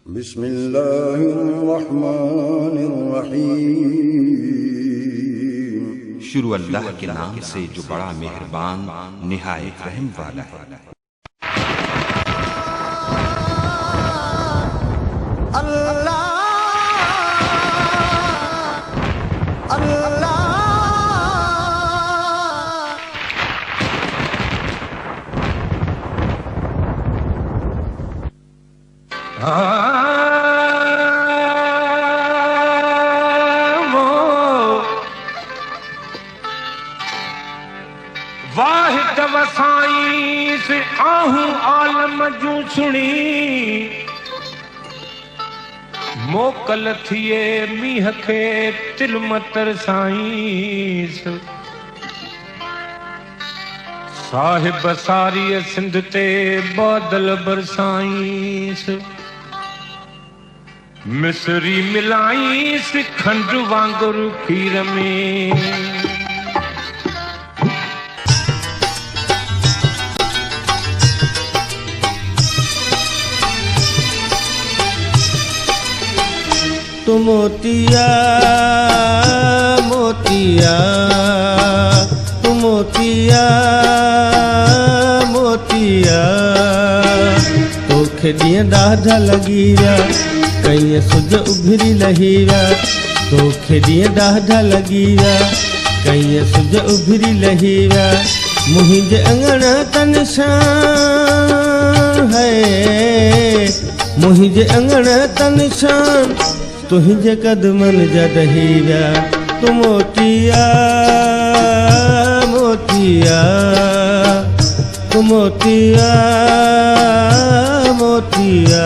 बिस्मिल्लाहिर्रहमानिर्रहीम। शुरू अल्लाह के नाम से जो बड़ा मेहरबान निहायत रहम वाला है। अल्लाह अल्लाह वाहिद वसाई से आहूं आलम जूं सुणी मोकल थिए मीह खे तिलमतर साईंस साहिब सारी सिंध ते बादल बरसाईंस मिसरी मिलाईंस खंड वांगुरु खीर में तू मोतिया मोतिया तू मोतिया मोतिया तोखे ॾींहं ॾाढा लॻी विया कईं सुज उभिरी लही विया तोखे ॾींहं ॾाढा लॻी विया कईं सुज उभिरी लही विया मुंहिंजे अंगण तन शान है मुंहिंजे अंगण तन शान तुझे कदमन जा ॾही विया तू मोतिया मोतिया तू मोतिया मोतिया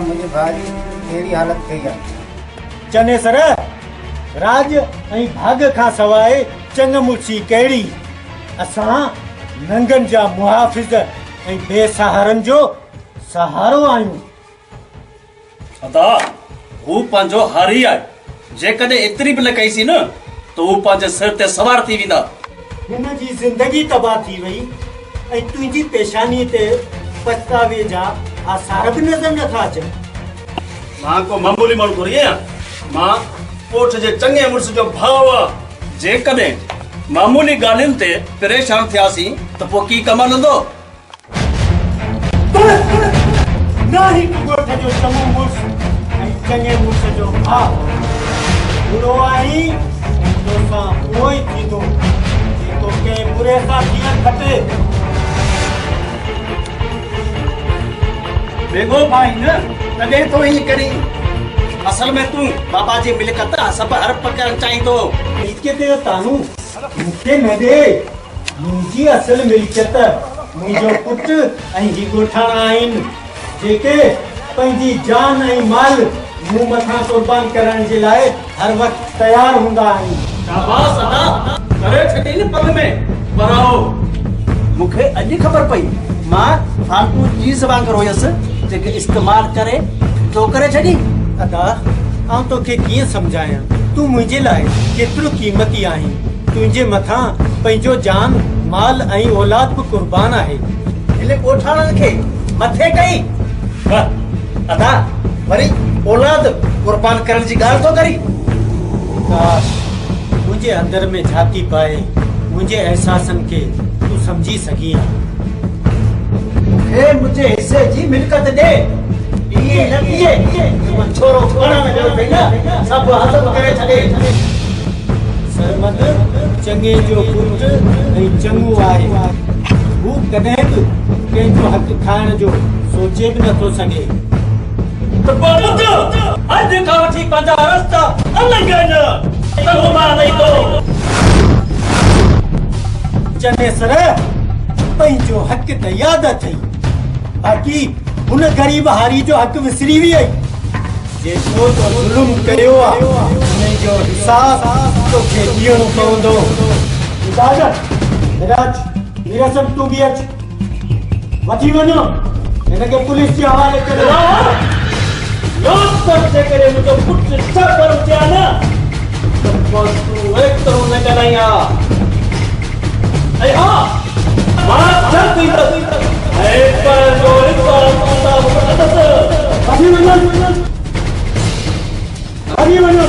मुझे भाई कहिड़ी हालत थी है चने सर राज ऐं भाग खां सवाइ चंग मुर्सी कहिड़ी असां नंगनि जा मुहाफ़िज़ ऐं बेसहारनि जो सहारो आहियूं अदा हू पंहिंजो हारी आहे जेकॾहिं एतिरी बि न कईसीं न त हू पंहिंजे सिर ते सवार थी वेंदा हिन जी ज़िंदगी तबाह थी वई ऐं तुंहिंजी पेशानी ते पछतावे जा आसार बि नज़र नथा अचनि मां को मामूली माण्हू थोरी आहियां मां कोठ जे चङे मुड़ुस जो भाउ आहे जेकॾहिं मामूली ॻाल्हियुनि ते परेशान थियासीं त पोइ की कमु हलंदो न हिकु ॻोठ जो चङो मुड़ुस ऐं चङे मुड़ुस जो भाउ बुरो आहीं तोसां उहो ई थींदो जेको कंहिं बुरे सां थियणु खपे बेगो भाई न तॾहिं तो ईअं करी असल में तूं बाबा जी मिलकत सभु हड़प करणु चाहींदो मिल्कियत जो तानू मूंखे न ॾे मुंहिंजी असल मिल्कियत मुंहिंजो पुटु ऐं ही ॻोठाणा आहिनि जेके पंहिंजी जान ऐं माल मूं मथां क़ुर्बान करण जे लाइ हर वक़्तु तयारु हूंदा आहिनि शाबाश अदा करे छॾी न पल में वराओ मूंखे अॼु ख़बर पई मां फालतू चीज़ वांगुरु हुयसि जेके इस्तेमालु करे तो करे छॾी अदा आउं तोखे कीअं सम्झायां तूं मुंहिंजे लाइ केतिरो क़ीमती आहीं तुंहिंजे मथां पंहिंजो जान माल ऐं औलाद बि क़ुर्बान आहे हिन ॻोठाणनि खे मथे कई अदा वरी औलाद क़ुर्बान करण जी ॻाल्हि थो करी काश मुंहिंजे अंदर में झांकी पाए मुंहिंजे एहसासनि खे तूं सम्झी सघीं हे मुझे हिस्से जी मिलकत दे ये लगिए छोरो छोरा में जो बेटा सब हासिल करे छड़े सरमद चंगे जो पुट ऐं चंगो आहे हू कॾहिं बि कंहिंजो हक़ खाइण जो सोचे बि नथो सघे। त पोइ ॿुध, अॼु खां वठी पंहिंजा रस्ता अलॻि आहिनि। तव्हां मां नहीं तो चने सर पंहिंजो हक़ त यादि अथई, बाक़ी हुन ग़रीब हारी जो हक़ विसरी वई आई। जेको तो ज़ुल्म कयो आहे हुनजो हिसाब तोखे ॾियणो पवंदो। इजाज़त मिराज, मीरासम तूं बि अच, वठी वञो हिनखे पुलिस जे हवाले करे। जे करे मुंहिंजो पुटु छापर थिया न त पोइ तूं एतिरो न ॻाल्हाई आहे। ऐं हा मां छा कईंदसि ऐं पर जो हिसाब किताब कंदसि। वठी वञो, वठी वञो।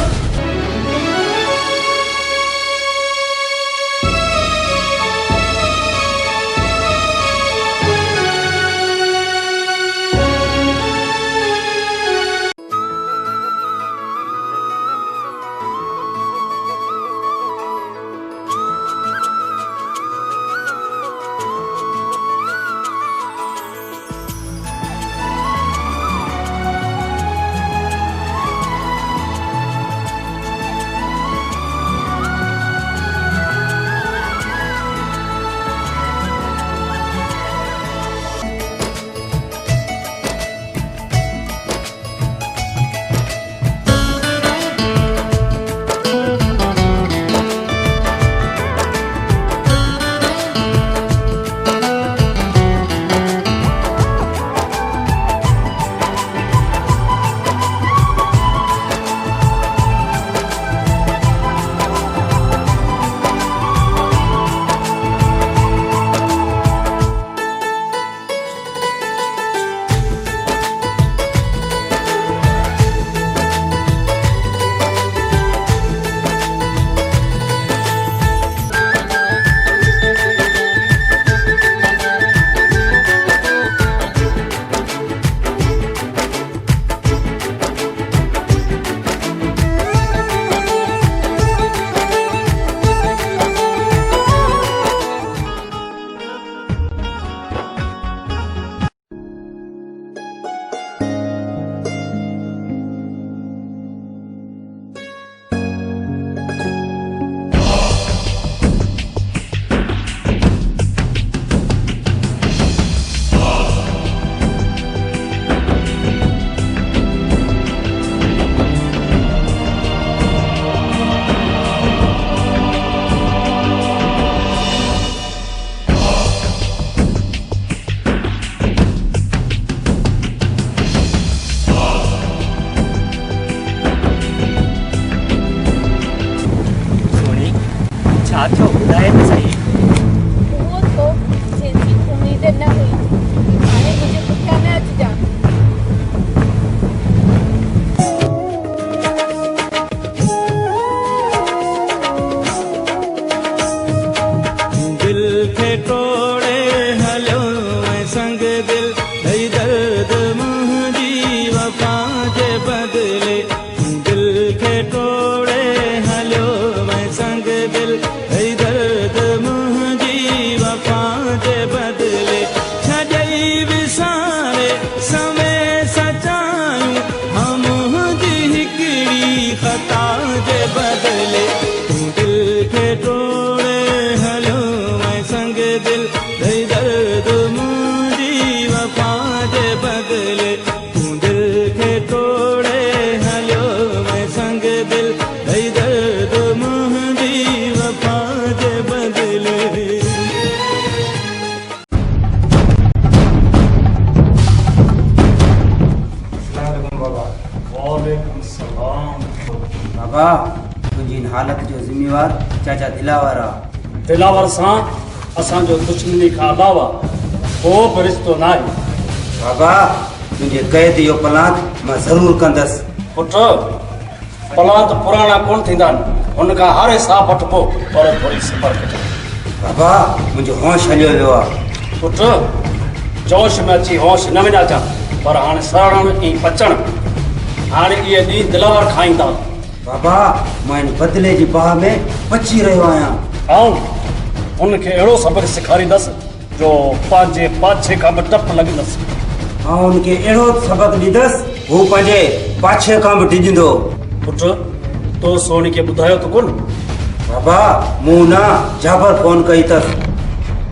बाबा तुझी हालत जो जिम्मेवार चाचा दिलावर आहे। दिलावर सां असांजो दुश्मनी खां अलावा को बि रिश्तो न आहे। बाबा तुझे क़ैद जो प्लान मां ज़रूर कंदसि। पुट प्लान त पुराणा कोन थींदा आहिनि, हुन खां हारे साह वठिबो पर थोरी सफ़र कजे। बाबा मुंहिंजो होश हलियो वियो आहे। पुट जोश में अची होश न विञाइजां, पर हाणे सरण ऐं बचण हाणे इहे ॾींहं दिलावर खाईंदा। बाबा मां इन बदिले जी बाह में बची रहियो आहियां। ऐं हुनखे अहिड़ो सबक़ सेखारींदसि जो पंहिंजे पाछे खां बि टप लॻंदसि। ऐं हुनखे अहिड़ो सबक़ ॾींदसि हू पंहिंजे पाछे खां बि डिॼंदो। पुट तो सोनी खे ॿुधायो त कोन? बाबा मूं न जाबर फोन कई अथसि।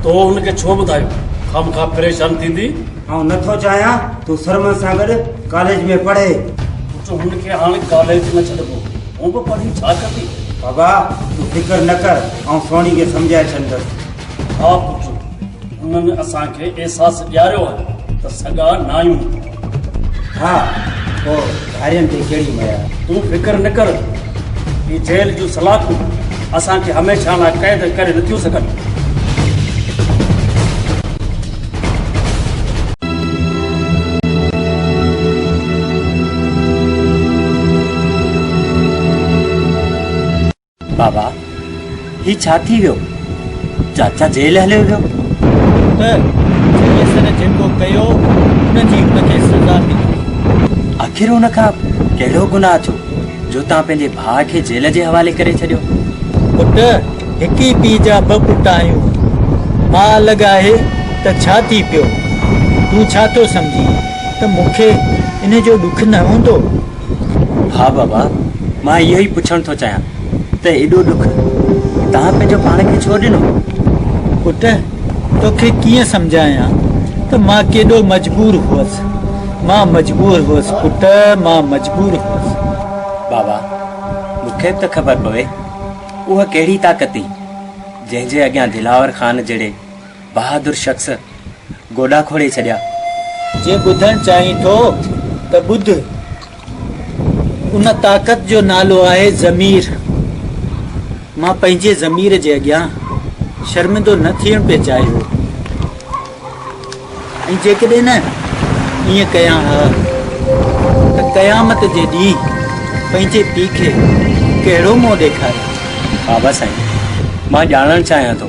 तो हुनखे छो ॿुधायो? खामखा परेशान थींदी। ऐं नथो चाहियां तूं सरमन सां गॾु कॉलेज में पढ़े। पुट हुनखे हाणे कॉलेज न छॾिबो, हू बि पढ़ी छा कंदी? बाबा तूं फिकर न कर ऐं सोनी खे सम्झाए छॾंदसि। हा पुट, हुननि असांखे अहसासु ॾियारियो आहे त सॻा न आहियूं। हा पोइ धारियुनि ते कहिड़ी मया। तूं फिकर न कर, ही जेल जूं सलाखूं असांखे हमेशह लाइ क़ैद करे नथियूं सघनि। बाबा ही छा थी वियो? चाचा जेल हलियो वियो? त जंहिं जेको कयो हुनजी हुनखे सज़ा मिली। आख़िर हुन खां कहिड़ो गुनाह थियो जो तव्हां पंहिंजे भाउ खे जेल जे हवाले करे छॾियो? पुट हिक ई पीउ जा ॿ पुट आहियूं। मां अलॻि आहे त छा थी पियो? तूं छा थो सम्झी त मूंखे इन जो ॾुख न हूंदो? हा बाबा, मां इहो ई पुछणु थो चाहियां त एॾो ॾुख तव्हां पंहिंजो पाण खे छो ॾिनो? पुट तोखे कीअं सम्झायां त मां केॾो मजबूर हुअसि। मां मजबूर हुअसि पुट, मां मजबूर हुअसि। बाबा मूंखे बि त ख़बर पवे उहा कहिड़ी ताक़त हुई जंहिंजे अॻियां दिलावर ख़ान जहिड़े बहादुर शख़्स गोॾा खोड़े छॾिया। जे ॿुधणु चाहीं थो त ॿुध, उन ताक़त जो नालो आहे ज़मीर। मां पंहिंजे ज़मीर जे अॻियां शर्मिंदो न थियण पिए चाहियो। ऐं जेकॾहिं न ईअं कयां हा त क़यामत जे ॾींहुं पंहिंजे पीउ खे कहिड़ो मुंहुं ॾेखारियां? बाबा साईं, मां ॼाणणु चाहियां थो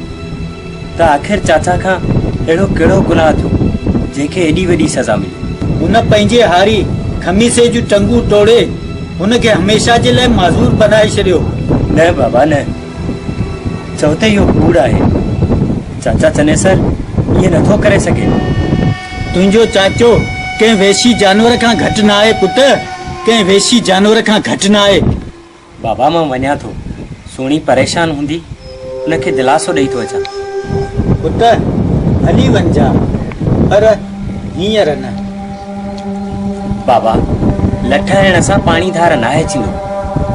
त आख़िर चाचा खां अहिड़ो कहिड़ो गुनाह थियो जंहिंखे एॾी वॾी सज़ा मिली? हुन पंहिंजे हारी खमीसे जूं टंगूं तोड़े हुनखे हमेशह जे लाइ माज़ूर बनाए छॾियो। न बाबा न, चओ त इहो कूड़ आहे। चाचा चनेसर ईअं नथो करे सघे। तुंहिंजो चाचो कंहिं वेशी जानवर खां घटि न आहे पुट, कंहिं वेशी जानवर खां घटि न आहे। बाबा मां वञा थो, सुहिणी परेशान हूंदी हुनखे दिलासो ॾेई थो अचां। पुट हली वञा, पर हींअर न। बाबा लठ हणण सां पाणी धार नाहे अचींदो।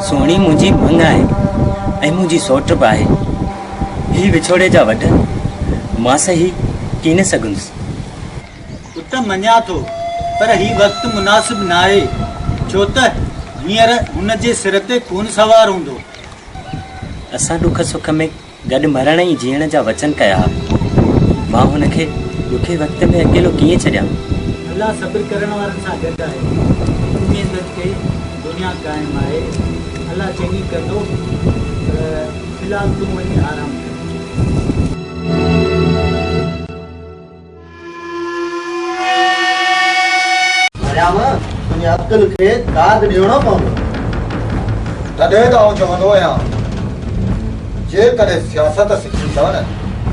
सुहिणी मुंहिंजी मंग आहे ऐं मुंहिंजी सोट बि आहे। ही विछोड़े जा वॾ मां सही की न सघंदुसि। पुट मञा थो, पर ही वक़्तु मुनासिब न आहे, छो त हींअर हुन जे सिर ते खून सवार हूंदो। असां ॾुख सुख में गॾु मरण ऐं जीअण जा वचन कया। मां हुनखे ॾुखे वक़्त में अकेलो कीअं छॾियां? अल्लाह सब्र करण वारनि सां गॾु आहे। उमेद खे दुनिया क़ाइमु आहे। अल्लाह चङी कंदो। फ़िलहाल तूं वञी आराम कर। तुंहिंजे अक़ल खे दाद ॾियणो पवंदो। तॾहिं त आउं चवंदो आहियां, जेकॾहिं सियासत सिखी अथव न,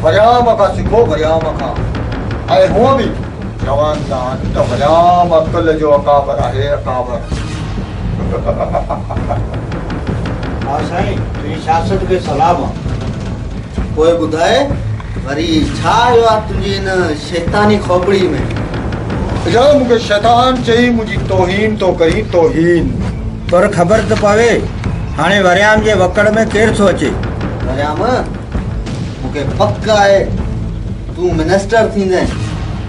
वरियाम खां सिखो, वरियाम खां। ऐं हूअं बि चवनि था त वरियाम अक़ल जो अकाबर आहे, अकाबर। हा साईं, तुंहिंजी सियासत खे सलाम आहे। पोइ ॿुधाए वरी छा आयो आहे तुंहिंजी इन शैतानी खोपड़ी में? जब मूंखे शैतान चई मुंहिंजी तौहीन तो कई, तौहीन। पर ख़बर त पवे हाणे वरियाम जे वकड़ में केरु थो अचे? वरियाम मूंखे पक आहे तूं मिनिस्टर थींदे।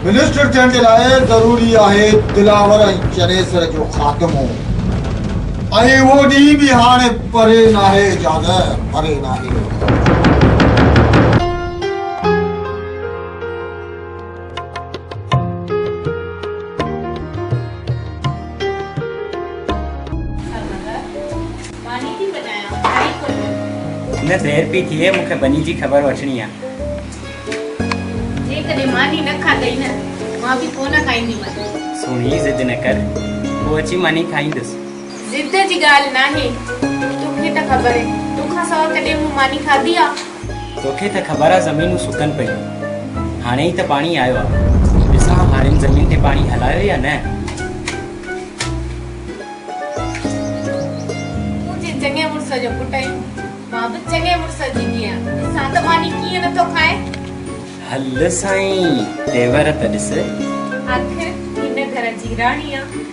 मिनिस्टर थियण जे लाइ ज़रूरी आहे दिलावर ऐं चनेसर जो ख़ात्मो। ऐं उहो ॾींहुं बि हाणे परे नाहे, ज्यादा परे नाहे। न देर पई थिए, मूंखे बनी जी ख़बर वठणी आहे। जेकॾहिं मानी न खाधई न, मां बि कोन खाईंदीमांसि। सुहिणी ज़िद न कर, पोइ अची मानी खाईंदुसि। ज़िद जी ॻाल्हि नाहे, तोखे त ख़बर आहे, तोखां सवाइ कॾहिं मूं मानी खाधी आहे? तोखे त ख़बर आहे ज़मीनूं सुकनि पयूं। हाणे ई त पाणी आयो आहे ॾिसां हारियुनि ज़मीन ते पाणी हलायो या न मुंहिंजे चङे मुड़ुस जो पुटु आहीं मां बि चङे मुड़ुस जी धीउ आहियां ॾिसां त मानी कीअं नथो खाए हल साईं तेवर त ॾिस आख़िर हिन घर जी राणी आहे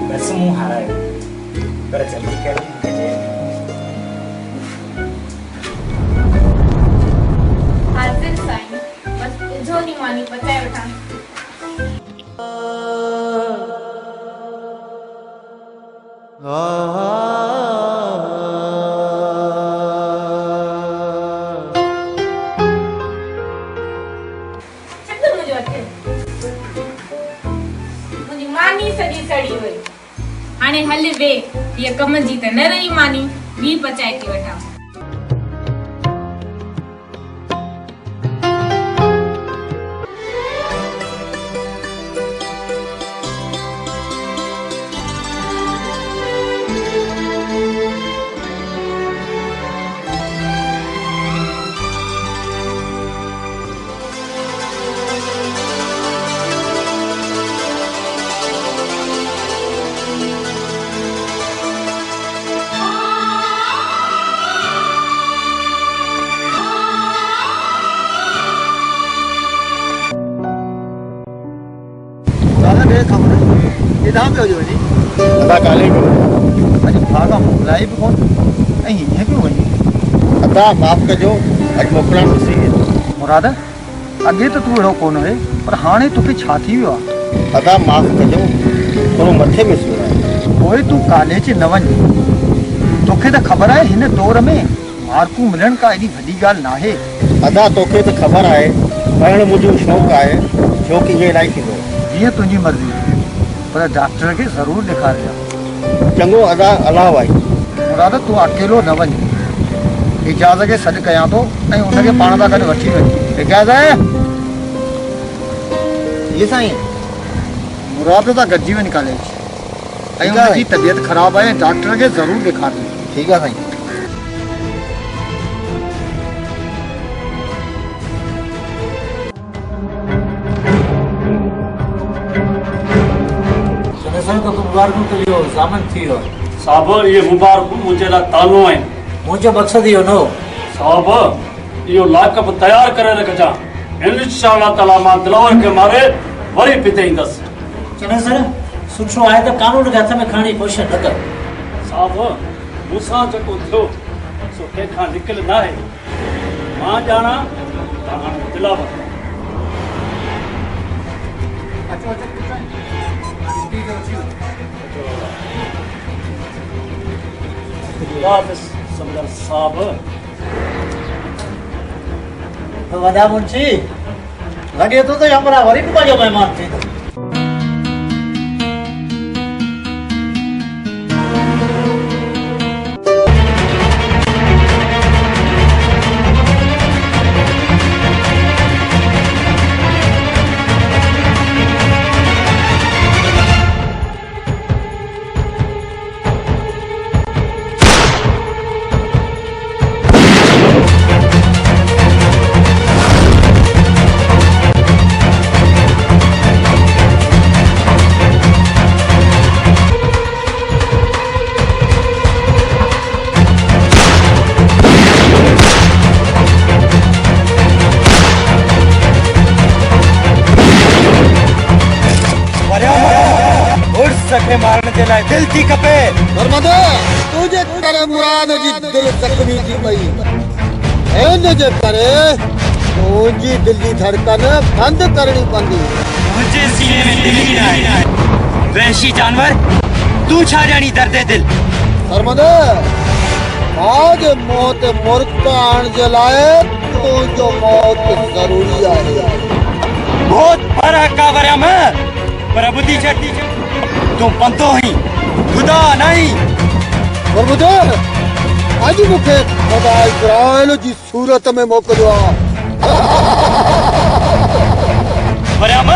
बस मुंहुं हारायो पर जल्दी कर मूंखे देरि हाज़िर साईं बस इजो मानी पचाए वठां मुंहिंजी मानी सॼी सड़ी वई हाणे हल वे हीअ कम जी त न रही मानी ॿी पचाए थी वठां किथां पियो हुजे वञी अदा काले पियो अॼु भागा मोकिलाए बि कोन ऐं हीअं पियो वञे अदा माफ़ कजो अॼु मोकिलणु विसरी वियो मुराद अॻे त तूं अहिड़ो कोन हुए पर हाणे तोखे छा थी वियो आहे अदा माफ़ कजो थोरो मथे में सूरु आहे पोइ तूं कॉलेज न वञ तोखे त ख़बर आहे हिन दौर में मार्कूं मिलण का एॾी वॾी ॻाल्हि नाहे अदा तोखे त ख़बर आहे पढ़णु मुंहिंजो शौक़ु आहे छोकी हीअं इलाही थींदो जीअं तुंहिंजी मर्ज़ी पर डॉक्टर खे ज़रूरु ॾेखारिजां चङो अदा अलाह भाई मुराद तूं अकेलो न वञ इजाज़ खे सॾु कयां थो ऐं उनखे पाण सां गॾु वठी वञ इजाज़ आहे जी साईं मुराद सां गॾिजी वञ कॉलेज ऐं उनजी तबियत ख़राबु आहे डॉक्टर खे ज़रूरु ॾेखारिजां ठीकु आहे साईं साहब ये मुबारक मुझे ला तालो है मुंहिंजो मक़सदु इहो न हो साहब यो लाकअप तैयार करे रखजा इंशाअल्लाह ताला मां दिलावर के मारे वरी पिते इंदस चने सर सुठो आहे त कानून खे हथ में खणण जी कोशिशि न कर साहब मूंसां जेको थियो सो कंहिंखां निकिल न आहे मां ॼाणा त हाणे दिलावर समदर साहब वॾा मुंशी लॻे थो त हमरा वरी बि पंहिंजो महिमान थींदो मारण जे लाइ दिल थी खपे नर्मदा तुझे करे मुराद जी दिल जख्मी थी पई इन जे करे मुंहिंजी दिल जी धड़कन बंदि करणी पवंदी मुंहिंजे सीने में दिल ई न आहे वहशी जानवर तूं छा ॼाणी दर्द दिल नर्मदा आज मौत मुर्क आण जे लाइ तुंहिंजो मौत ज़रूरी आहे बहुत बड़ा कावरम पर बुद्धि छॾी तूं पंतो ही खुदा नहीं नर्मदा अॼु मूंखे खुदा इज़राइल जी सूरत में मोकिलियो आहे मरियम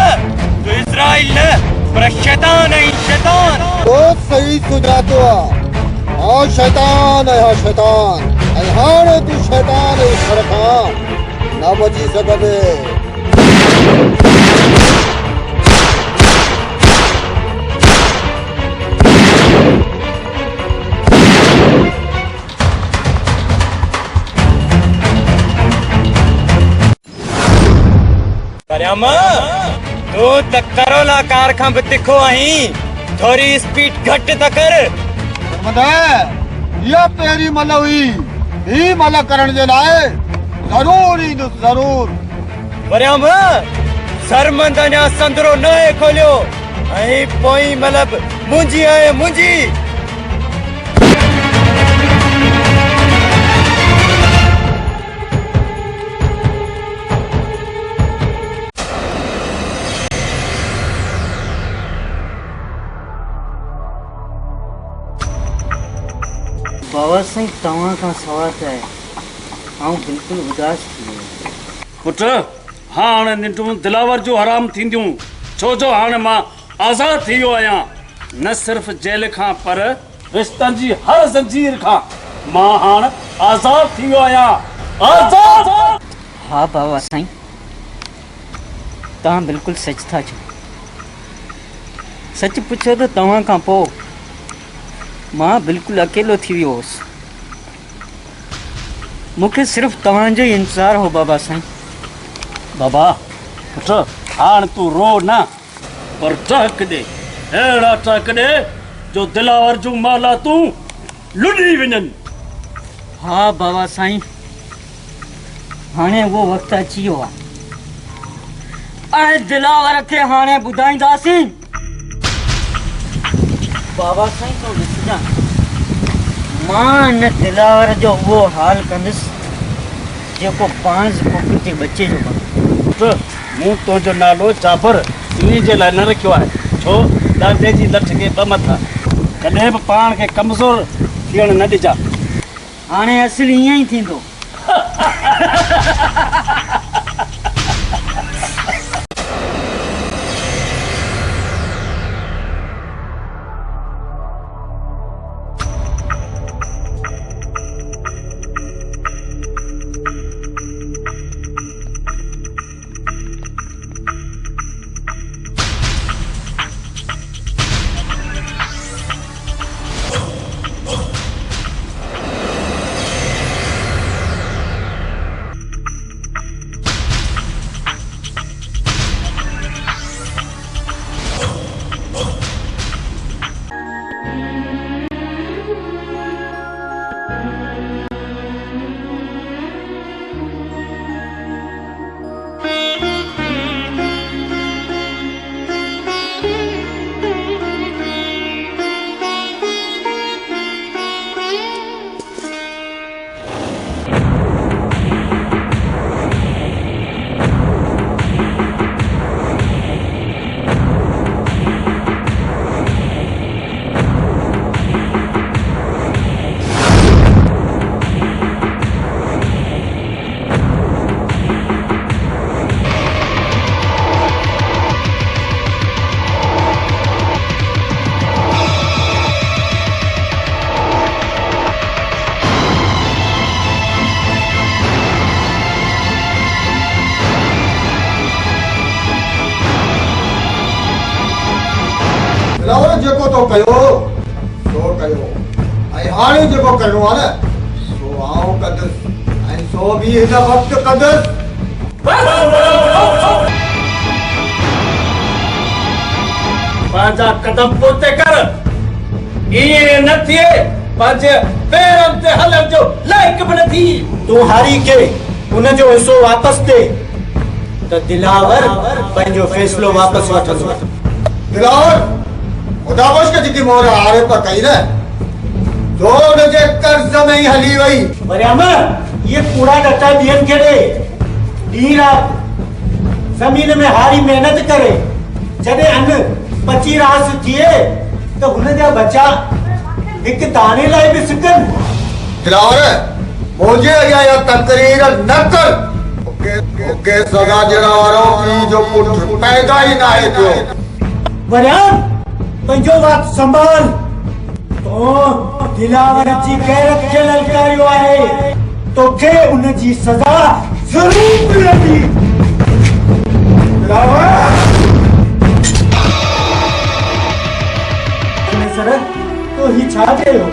तू इज़राइल न पर शैतान है शैतान तो सही सुञातो आहे हाँ शैतान है हाँ शैतान ऐं हाणे तूं शैतान जे घर खां न बची सघंदे। परियाम तू त करोला कार खां बि तिखो आहीं, थोरी स्पीड घटि त कर। इहा पहिरीं मल हुई, ही मल करण जे लाइ ज़रूर ईंदुसि ज़रूर। परियाम सरमंद अञा संदरो न आहे खोलियो ऐं पोइ मलब मुंहिंजी आहे मुंहिंजी। बाबा साईं तव्हां खां सवाल आहे, आउं बिल्कुलु उदास थी वियो। पुट हाणे निंडूं दिलावर जो हराम थींदियूं, छो जो हाणे मां आज़ाद थी वियो आहियां। न सिर्फ़ जेल खां पर रिश्तनि जी हर ज़ंजीर खां मां हाणे आज़ाद थी वियो आहियां। आज़ाद। हा बाबा साईं, तव्हां बिल्कुलु सच था चओ। सच पुछो त तव्हां खां पोइ मां बिल्कुलु अकेलो थी वियो हुउसि। मूंखे सिर्फ़ु तव्हांजो ई इंतज़ारु हो बाबा साईं। बाबा पुट हाणे तूं रो न, पर टहक ॾे, अहिड़ा टहक ॾे जो दिलावर जूं माला तूं लुॾी वञनि। हा बाबा साईं, हाणे उहो वक़्तु अची वियो आहे ऐं दिलावर खे हाणे ॿुधाईंदासीं। बाबा साईं तो ॾिसजां, मां हिन दिलावर जो उहो हाल कंदुसि जेको पाण पुट जे बचे जो कंदो। मूं तुंहिंजो नालो जाबर इन जे लाइ न रखियो आहे छो ॾाॾे जी लठ खे ॿ मथा, कॾहिं बि पाण खे कमज़ोर थियणु न ॾिजां। हाणे असुलु ईअं ई थींदो। जेको तो कयो सो कयो, ऐं हाणे जेको करिणो आहे न सो आउं कंदुसि, ऐं सो बि हिन वक़्तु कंदुसि। पंहिंजा कदम पोते कर, ईअं न थिए पंहिंजे पेरनि ते हलण जो लाइक़ बि न थी। तूं हारी के उनजो हिसो वापसि ॾे त दिलावर पंहिंजो फ़ैसिलो वापसि वठंदो। दिलावर खुदाबश के जेकी मोहर हारे पर कई न जो हुनजे कर्ज़ में ई हली वई। परियाम ये कूड़ा डटा ॾियनि खे ॾे, ॾींहुं राति ज़मीन में हारी महिनत करे जॾहिं अन्न पची रास थिए त हुनजा बचा हिकु दाणे लाइ बि सिकनि। दिलावर मुझे या तकरीर न कर, ओके सदा जड़ा वारो की जो पुट पैदा ही ना है थियो। परियाम पंहिंजो वात संभाल, तो दिलावर जी गैरत खे ललकारियो आहे, तोखे उन जी सज़ा जरूर मिलेगी दिलावर। सर तो ही छा चयो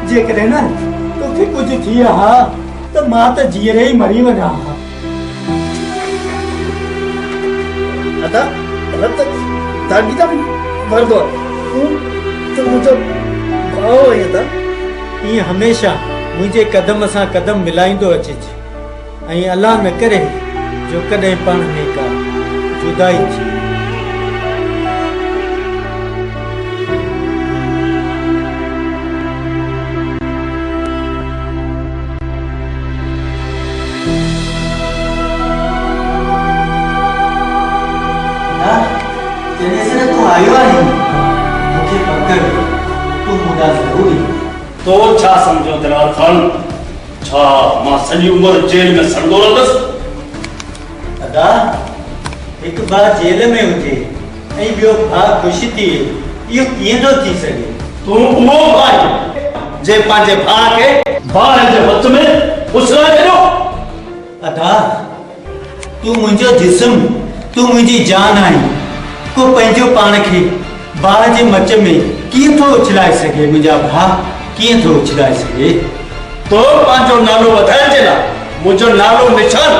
जेकॾहिं न तोखे कुझु थी हा त मां त जीअरे ई मरी वञा हा। अदा रत दागी दा मरदो तो मुझे भाव है अदा। ईअं हमेशह मुंहिंजे कदम सां कदम मिलाईंदो अचिजे ऐं अलाह न करे जो कॾहिं पाण में का जुदाई थी। तू आयो आहे मूंखे पकड़ तू मुदा ज़रूरी तो छा समझो दिलावर खान छा मां सॼी उम्र जेल में सड़दो रहंदुसि। अदा हिकु भाउ जेल में हुजे ऐं ॿियो भाउ ख़ुशि थिए इहो कीअं थो थी सघे। तू उहो भाई जे पंहिंजे भाउ खे भाउ जे हथ में उछलाए छॾियो। अदा तू मुंहिंजो जिस्म तू मुंहिंजी जान आहीं को पंहिंजो पाण खे बाहि जे मच में कीअं थो उछलाए सघे। मुंहिंजा भाउ कीअं थो उछलाए सघे। तो पंहिंजो नालो वधाइण जे लाइ मुंहिंजो नालो निशान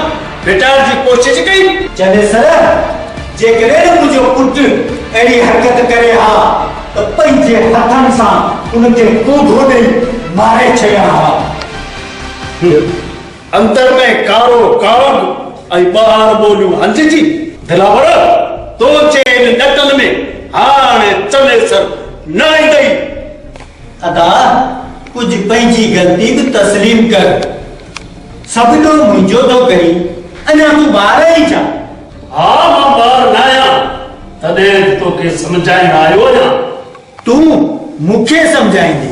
मिटाइण जी कोशिश कई। चले सर जेकॾहिं न मुंहिंजो पुटु अहिड़ी हरकत करे हा त पंहिंजे हथनि सां उनखे कोठो ॾेई मारे छॾियां हा। अंदर में कारो काग ऐं ॿाहिरि ॿोलियूं हंजजी दिलावर तो जेल नटल में हाणे चले सर न ईंदई। अदा कुछ पंहिंजी ग़लती बि तस्लीम कर। सभु तो मुंहिंजो थो कई अञा तूं ॿार ई छा। हा मां ॿार न आहियां तॾहिं तोखे सम्झाइण आयो आहियां। तूं मूंखे सम्झाईंदी।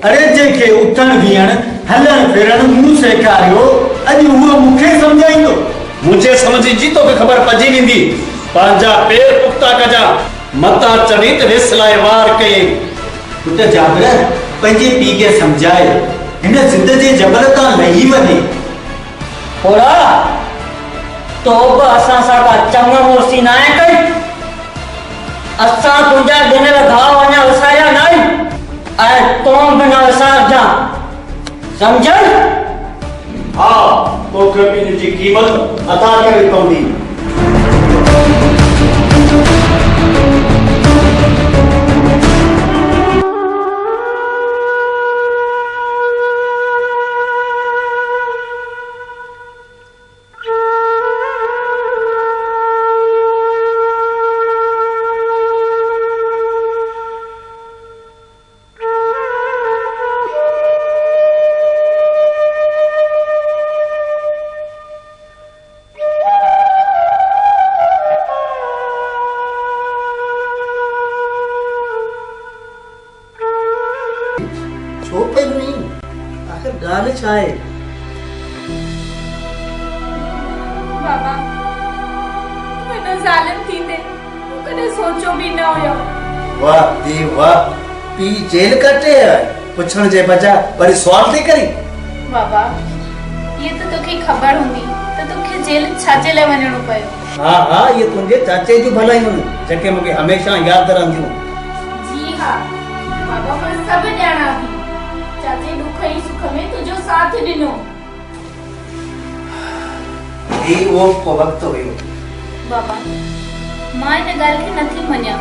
अरे जंहिंखे उथण विहण हलण फिरण मूं सेखारियो अॼु उहो मूंखे सम्झाईंदो। मुझे समझ जी तोखे ख़बर पइजी वेंदी। पंहिंजा पेर पुख्ता कजा मता चढ़ी त रिस लाइ वार कई। पुट जाबिर पंहिंजे पीउ खे सम्झाए हिन ज़िद जे जबल तां लही वञे। थोड़ा तो बि असां सां का चङ मोसी न आहे कई। असां तुंहिंजा ॾिनल घाव अञा वसाया न आहिनि ऐं तूं बि न वसाइजां सम्झ। हा तोखे बि हिनजी क़ीमत अदा करणी पवंदी। छो पे नहीं आखिर गाल छाए। बाबा वॾो ज़ालिम थींदे मूं कॾहिं सोचियो बि न हुयो। वाह दी वाह पी जेल कटे है पुछण जे बजाय वरी सवाल थी करी। बाबा ये तो तोखे ख़बर हूंदी त तोखे जेल छाजे लाइ वञणो पियो। हाँ हाँ ये तुंहिंजे चाचे जूं भलायूं जेके मूंखे हमेशह यादि रहंदियूं। जी हाँ बाबा मां सभु ॼाणा थी। चाचे दुख ऐं सुख में तुंहिंजो साथ ॾिनो। ही वो को वक्त हुयो। बाबा मां इन ॻाल्हि खे नथी मञां।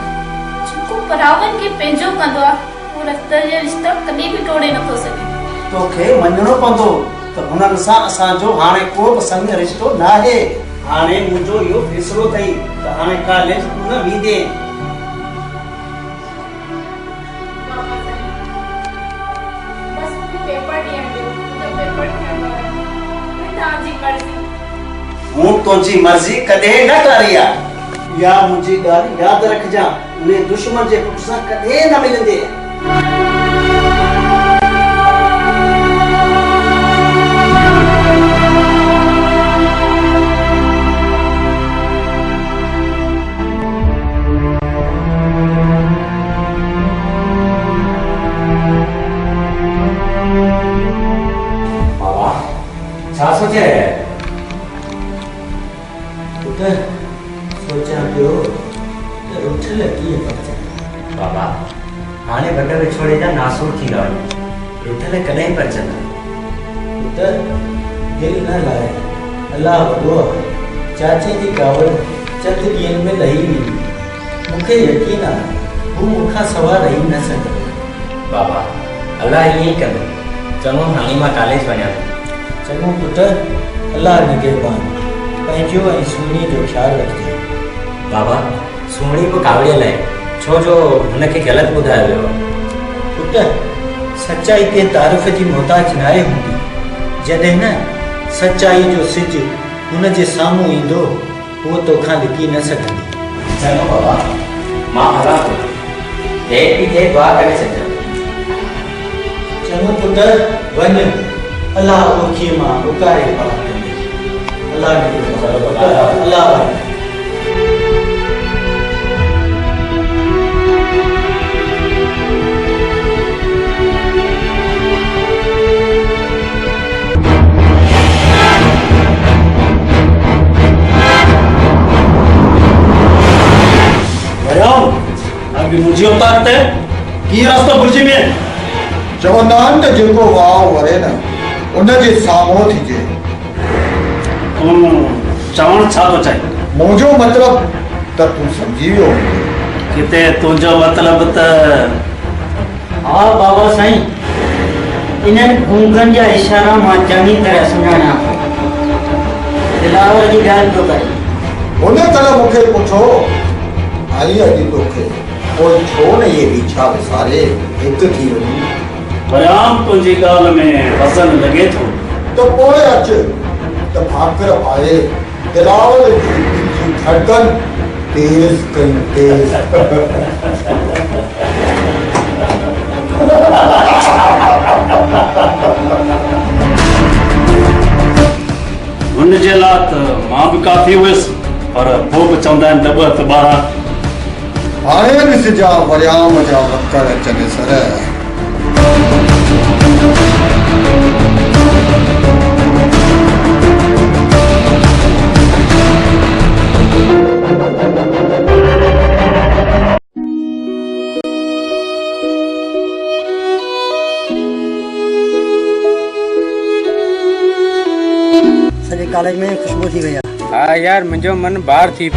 जेको परावनि खे पंहिंजो कंदो आहे उहो रस्ते जे रिश्ता कॾहिं बि टोड़े नथो सघे। तोखे मञणो पवंदो त हुननि सां असांजो हाणे को बि संग रिश्तो न आहे। हाणे मुंहिंजो इहो फ़ैसिलो अथई त हाणे कॉलेज तूं न वेंदे। हूं तुंहिंजी मर्ज़ी कॾहिं न करी आहे। या मुंहिंजी ॻाल्हि यादि रखजां उन दुश्मन जे पुट सां कॾहिं न मिलंदे। बाबा छा सोचे रहे हैं? सोचा पियो रुठल कीअं पचा। बाबा हाणे वॾे विछोड़े जा नासूर थींदा वञनि, रुठल कॾहिं पचंदा। पुट दिल न लाए, अल्लाह वॾो आहे। चाचे जी कावड़ चंद ॾींहंनि में लही वेंदी। मूंखे यकीन आहे हू मूंखां सवा रही न सघंदो। बाबा अल्लाह ईअं ई कंदो। चङो हाणे मां कॉलेज वञां थो। चङो पुट, अल्लाह निगहबान। पंहिंजो ऐं सुहिणी जो ख़्यालु रखिजे। बाबा सुहिणी बि कावड़ियल आहे, छो जो हुनखे ग़लति ॿुधायो वियो आहे। पुट सचाई ते तारीफ़ जी मोहताज न आहे हूंदी। जॾहिं न सचाई जो सिज हुन जे साम्हूं ईंदो उहो तोखां लिकी न सघंदी। चङो बाबा मां हलां थो, देरि बि थिए दुआ करे छॾिजो। चङो पुट वञ, अल्लाह ओखी मां उकारे पार कंदे। अल्लाह अल्लाह अभी मुझे उतारते की रास्ता बुर्जी में चवंदा आहिनि त जेको वाह वरे न उनजे साम्हूं थिजे। चवण छा थो चाहे? मुंहिंजो मतिलब त तूं सम्झी वियो किथे तुंहिंजो मतिलब त। हा बाबा साईं, इन्हनि गूंगनि जा इशारा मां चङी तरह सुञाणा। दिलावर जी ॻाल्हि थो करे। हुन तरह मूंखे पुछो आई अॼु तोखे पोइ छो न इहे बीछा विसारे हिकु थी वञी। वरियाम तुंहिंजी ॻाल्हि में वज़न लॻे थो त पोइ अच त भाकर पाए दिलावर जी दिलि जी धड़कन तेज़ कयूं तेज़। हुन जे लाइ त मां बि काफ़ी हुयुसि, पर पोइ बि चवंदा आहिनि त 2 त 12। हाणे ॾिसजा वरियाम जा वकर अचनि सर। सॼे कॉलेज में खुशबू थी वई आहे। हा यार मुंहिंजो मन ॿाहिरि थी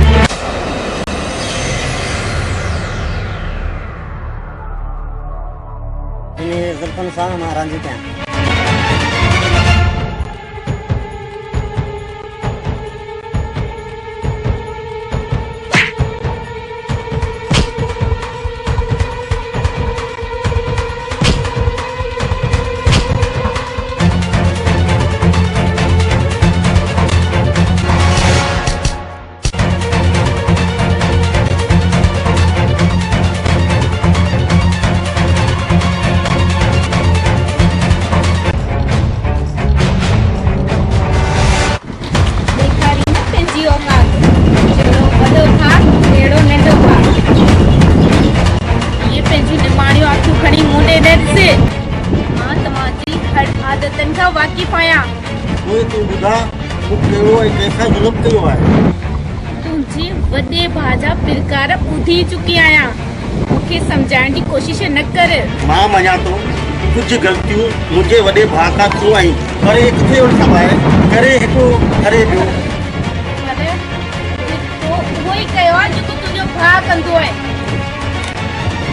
ज़ुल्फ़नि सां मां रांदि कयां। वाकिफ़ आहियां। उहे तूं ॿुधा मूं कहिड़ो ऐं कंहिंसां ज़ुल्म कयो आहे। तुंहिंजे वॾे भाउ जा पिरकार ॿुधी चुकी आहियां। मूंखे सम्झाइण जी कोशिश न कर। मां मञा थो कुझु ग़लतियूं मुंहिंजे वॾे भाउ खां थियूं आहिनि, पर हे किथे वठी आहे करे हिकिड़ो करे ॾियो। तो उहो ई कयो आहे जेको तुंहिंजो भाउ कंदो आहे।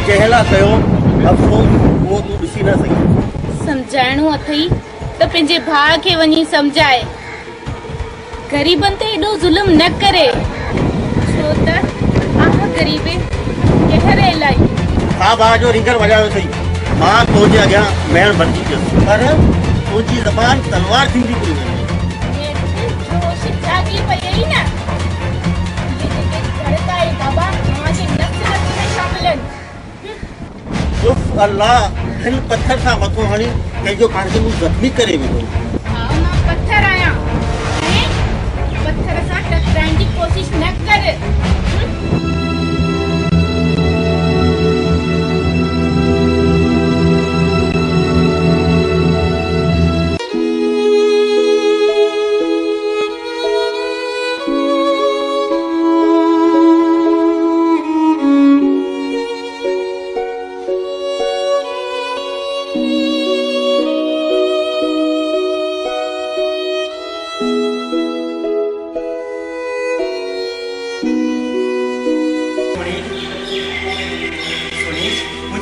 कंहिं लाइ कयो अफ़सोस उहो तूं ॾिसी न सघीं। सम्झाइणो अथई त पंहिंजे भाउ खे वञी सम्झाए। ग़रीबनि ते एॾो ज़ुल्म न करे, छो त आह ग़रीबे कहर इलाही। हा भाउ जो रिंगर वॼायो अथई। मां तुंहिंजे अॻियां महल बणिजी वियुसि, पर तुंहिंजी ज़बान तलवार थींदी पई वञे। जोश जागी पई आई न। ये जेके धड़का आहे बाबा तव्हांजे नफ़्स में शामिल आहिनि। उफ़ अल्लाह, हिन पत्थर सां मथो हणी कंहिंजो पाण खे मूं ज़ख़्मी करे वियो। हा मां पत्थर आहियां, पत्थर सां टकराइण जी कोशिश न कर।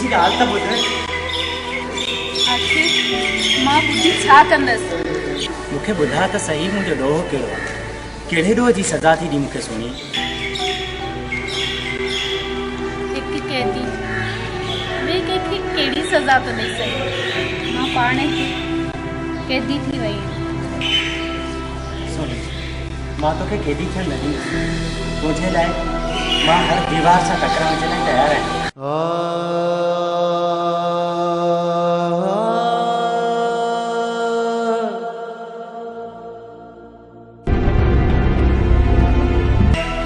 मुंहिंजी ॻाल्हि त ॿुध। आखिर मां ॿुधी छा कंदसि? मूंखे ॿुधा त सही मुंहिंजो ॾोह कहिड़ो आहे, कहिड़े ॾोह जी सज़ा थी ॾी मूंखे सुणी? हिकु कैदी ॿिए कंहिंखे कहिड़ी सज़ा थो ॾेई सघे? मां पाण ई कैदी थी वई आहियां। सुनी, मां तोखे कैदी थियणु न ॾींदुसि। तुंहिंजे लाइ मां हर दीवार सां टकराइण जे लाइ तयारु आहियां।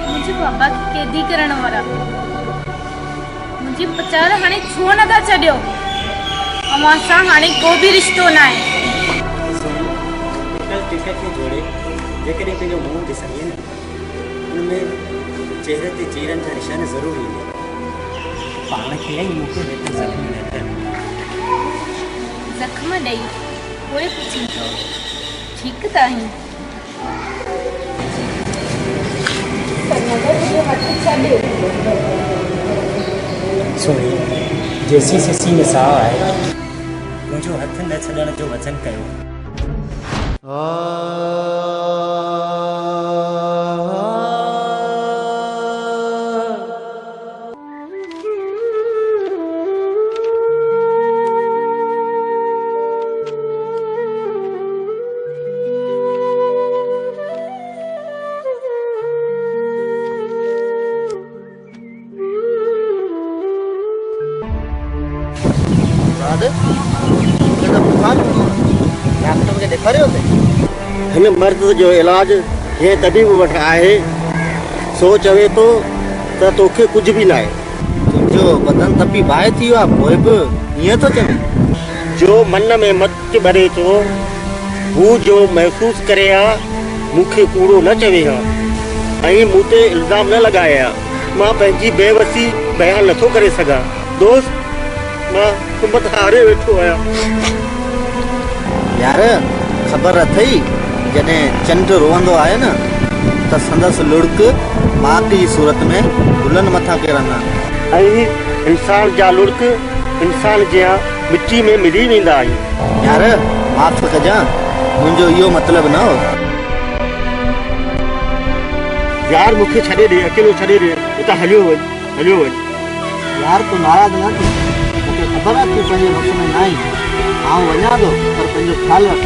मुंहिंजे बाबा खे कैदी करण वारा मुंहिंजी पचार हाणे छो नथा छॾियो? अवां सां हाणे को बि रिश्तो न आहे। टिकट खे जोड़े जेकॾहिं पंहिंजो मुंहुं ॾिसंदीअ न, हुनमें चेहरे ते चीरनि जा निशान ज़रूरु ईंदा। पाण खे ई मूंखे वेठो ज़ख़्म न थियनि। ज़ख़्म ॾेई पोइ पुछी थो ठीकु त आहीं? सुनी, जेसी सिसी में साह आहे, मुंहिंजो हथ न छॾण जो वचन कयो। हिन मर्द जो इलाज हे तबीब वटि आहे, सो चवे थो त तोखे कुझु बि न आहे। तुंहिंजो बदन तपी बाहि थी वियो आहे, पोइ बि ईअं थो चवे? जो मन में मच भरे थो, हू जो महसूस करे आहे, मूंखे कूड़ो न चवे हा ऐं मूं ते इल्ज़ाम न लॻाए हा। मां पंहिंजी बेवसी बयानु नथो करे सघां। दोस्त, मां हिमत हारे वेठो आहियां। यार, ख़बर अथई जॾहिं चंड रोअंदो आहे न त संदसि लुड़क माउ जी सूरत में गुलनि मथां किरंदा ऐं इंसान जा लुड़क इंसान जहिड़ा मिटी में मिली वेंदा आहिनि। यार माफ़ कजां, मुंहिंजो इहो मतिलबु न हो। यार मूंखे छॾे ॾे, अकेलो छॾे ॾे, हितां हलियो वञ। यार तूं नाराज़ न थी, मूंखे ख़बर आहे तूं पंहिंजे वक़्त में न आई। आउं वञा थो, पर पंहिंजो ख़्यालु रख।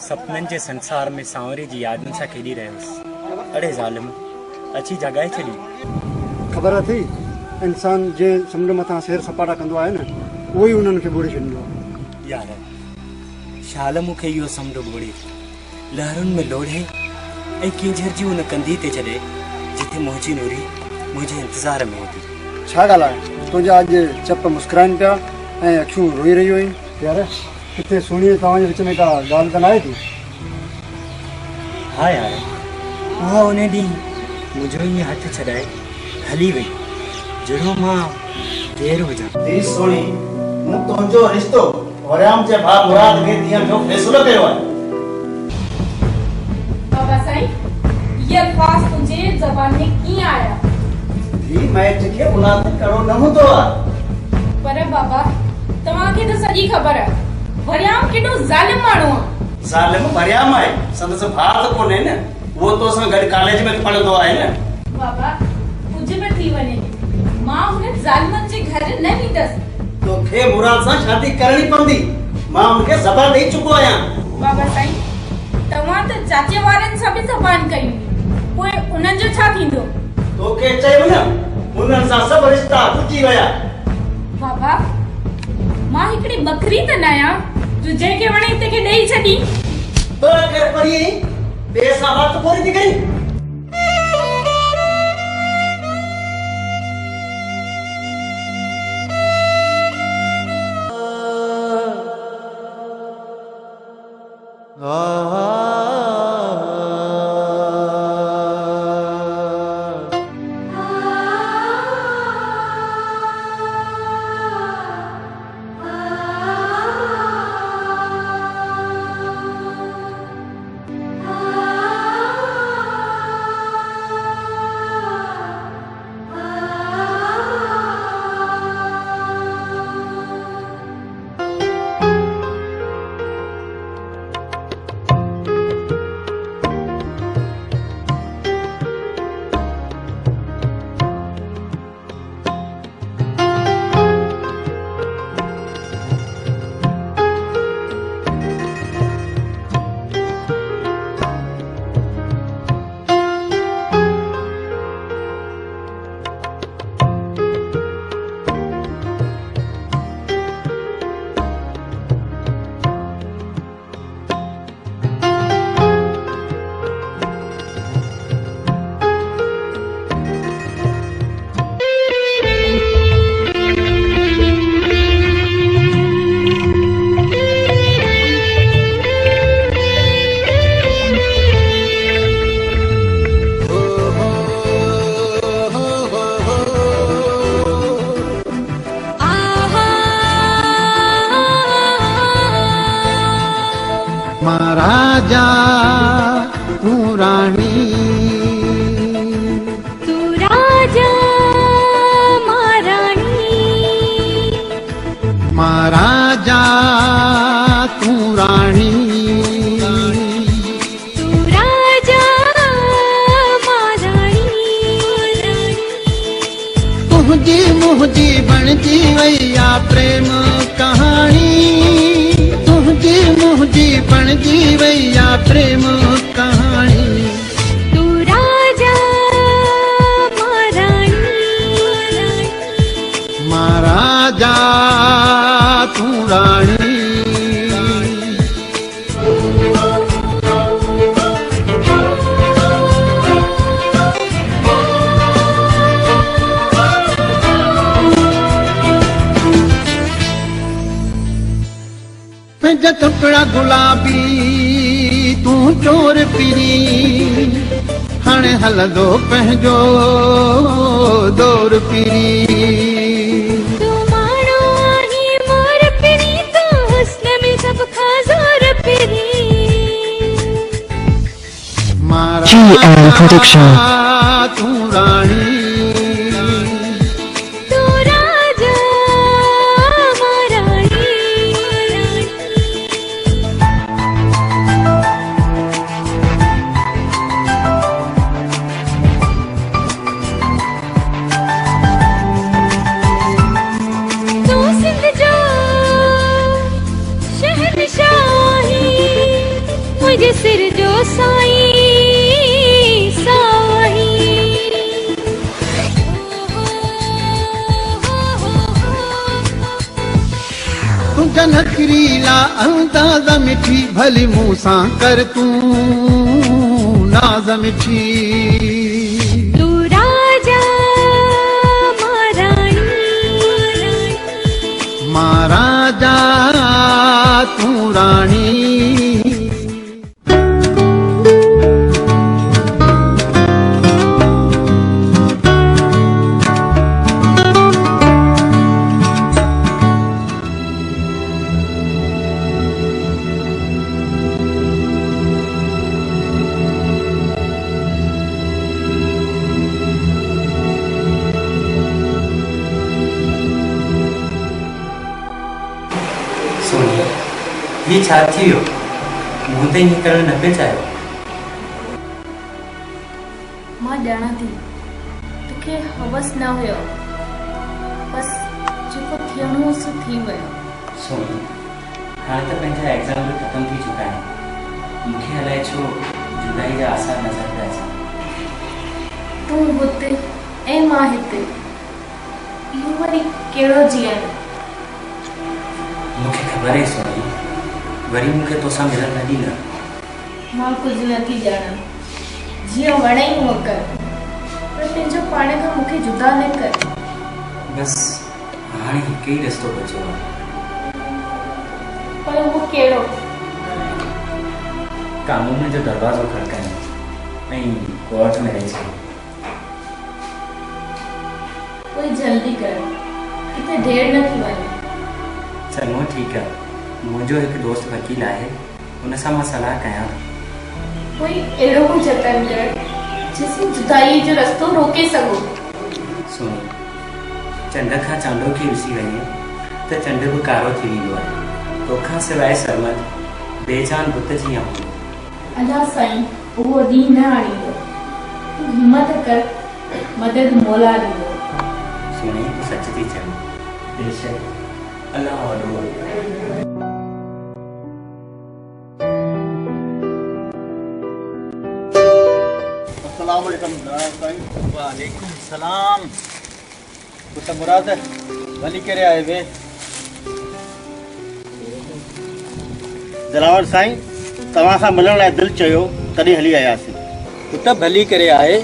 सपननि जे संसार में सांवरे जी यादुनि सां खेॾी रहियोसि। अड़े ज़ालिम, अची जॻाए छॾी। ख़बर अथई, इंसान जे समुंड मथां सैर सपाटा कंदो आहे न, उहो ई उन्हनि खे ॿोड़े छॾींदो आहे। यार, शाल मूंखे इहो समुंड ॿोड़े, लहरुनि में लोढ़े ऐं कीझर जी उन कंधी ते छॾे जिथे मुंहिंजी नूरी मुंहिंजे इंतज़ार में हुई। छा ॻाल्हि आहे, तुंहिंजा अॼु चप मुस्कुराइनि पिया ऐं अखियूं रोई रहियूं आहिनि। यार, किथे सुहिणी तव्हांजे विच में का ॻाल्हि त न आहे थी? हा यार, उहा उन ॾींहुं मुंहिंजो ईअं हथु छॾाए हली वई, जहिड़ो मां देरि हुजां। सोणी, मूं तुंहिंजो रिश्तो वरियाम जे भाउ मुराद खे ॾियण जो फ़ैसिलो कयो आहे। बाबा साईं, ये अल्फाज़ तुंहिंजे ज़बान में कीअं आया? ही मैच खे मुनाद करणो न हूंदो आहे। पर बाबा, तव्हांखे त सॼी ख़बर आहे, वरियाम केॾो ज़ालिम माण्हू आहे। ज़ालिम वरियाम आहे, संदसि भाउ त कोन्हे न, उहो तोसां गॾु कॉलेज में पढ़ंदो आहे न। बाबा, कुझु बि थी वञे, मां हुन ज़ालिमनि जे घर न वेंदसि। तोखे मुराद सां शादी करणी पवंदी, मां हुनखे ज़बान ॾेई चुको आहियां। बाबा साईं, तव्हां त चाचे वारनि सां बि ज़बान कई, पोइ उन्हनि जो छा थींदो? तोखे चयो न, उन्हनि सां सभु रिश्ता टुटी विया। बाबा, मां हिकिड़ी बकरी त न आहियां जो जंहिंखे वणे तंहिंखे ॾेई छॾी। ॿ परी ॿिए सां बात पूरी थी कई। राजा तूं राणी तू राजा महाराणी मां राजा तूं राणी तू राजा महाराणी तुंहिंजी मुंहिंजी बणजी वई आ प्रेम कहाणी तुंहिंजी मुंहिंजी बणजी वई आ प्रेम कहाणी तू राजा महाराणी मां राजा तूं राणी पंहिंजा टुकड़ा गुलाबी तूं चोर पिरी हाणे हलंदो पंहिंजो दौर पिरी तू माण्हू आहीं मोर पिरी तू हुस्न में सब खां ज़ोर पिरी GM Production तूं राणी तू राजा महाराणी तू सिंध जो शहनशाही मुंहिंजे सिर जो साईं साही तुंहिंजा नखरीला अंदाज़ मिठी भली मूं सां कर तूं नाज़ मिठी तू राजा महाराणी मां राजा तूं राणी सोनी ये छा थी वियो मूं त ईअं करणु न पियो चाहियो मां ॼाणां थी तोखे हवस न हुयो बस जेको थियणो हो सो थी वियो सोनी हाणे त पंहिंजा एग्ज़ाम बि ख़तम थी चुका आहिनि मूंखे अलाए छो जुदाई जा आसार नज़र पिया अचनि तूं हुते ऐं मां हिते इहो वरी कहिड़ो जीअण मूंखे ख़बर आहे सोनी वरी मूंखे तोसां मिलण न ॾींदा मां कुझु नथी ॼाणां जीअं वणे हूअं कर पर पंहिंजो पाण खां मूंखे जुदा न कर बसि हाणे हिकु ई रस्तो बचियो आहे पर उहो कहिड़ो कानून जो दरवाज़ो खड़कायूं ऐं कोर्ट में रही छॾियो कोई जल्दी कर किथे देर न थी वञे चङो ठीकु आहे मुंहिंजो हिकु दोस्त वकील आहे हुन सां मां सलाह कयां कोई अहिड़ो को जतन कर जिसमें जुदाई जो रस्तो रोके सघो सुनो चंड खां चांडो खे ॾिसी वञे त चंड बि कारो थी वेंदो आहे तोखां सवाइ सरमत बेजान बुत जी आऊं अला साईं उहो ॾींहुं न आणींदो तूं हिमत कर मदद मौला ॾींदो सुणी तूं सच थी चईं बेशक अल्लाह वॾो आहे अस्सलाम वालेकुम साईं वालेकुम सलाम पुट मुराद भली करे आए वे दिलावर साईं तव्हां सां मिलण लाइ दिलि चयो तॾहिं हली आयासीं पुट भली करे आए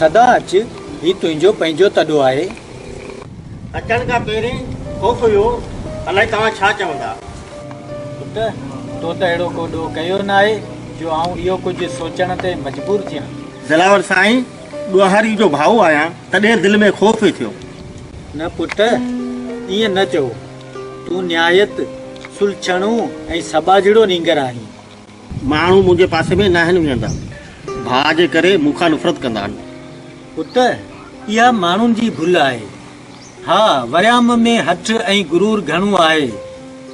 सदा अच ही तुंहिंजो पंहिंजो तॾो आहे अचण खां पहिरीं ख़ौफ़ हुयो अलाए तव्हां छा चवंदा पुट तो त अहिड़ो कोॾो कयो न आहे जो आऊं इहो कुझु सोचण ते मजबूर थियां दिलावर साईं ॾोहारी जो भाऊ आहियां तॾहिं दिलि में ख़ौफ़ थियो न पुट ईअं न चओ तूं निहायत सुलझणो ऐं सबाजड़ो नींगर आहीं माण्हू मुंहिंजे पासे में न आहिनि वेहंदा, भाउ जे करे मूंखां नफ़रत कंदा आहिनि। पुट इहा माण्हुनि जी भुल आहे। हा, वरियाम में हठ ऐं गुरूर घणो आहे,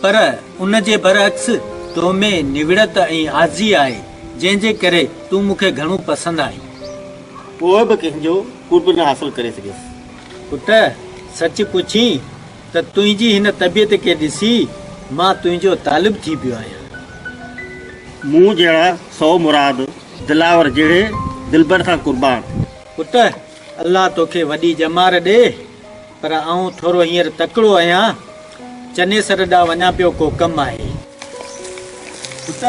पर उन जे बरअक्स तो में निविड़त ऐं आज़ी आहे, जंहिंजे करे तूं मूंखे घणो पसंदि आई। पोइ बि कंहिंजो कुर्ब न हासिल करे सघियसि। पुट सच पुछी त तुंहिंजी हिन तबियत खे ॾिसी मां तुंहिंजो तालिब थी पियो आहियां। मूं जहिड़ा 100 मुराद दिलावर जहिड़े दिलबर सां कुर्बान। पुट अल्लाह तोखे वॾी ॼमार ॾे, पर आऊं थोरो हींअर तकिड़ो आहियां, चनेसर ॾांहुं वञा पियो, को कमु आहे। पुट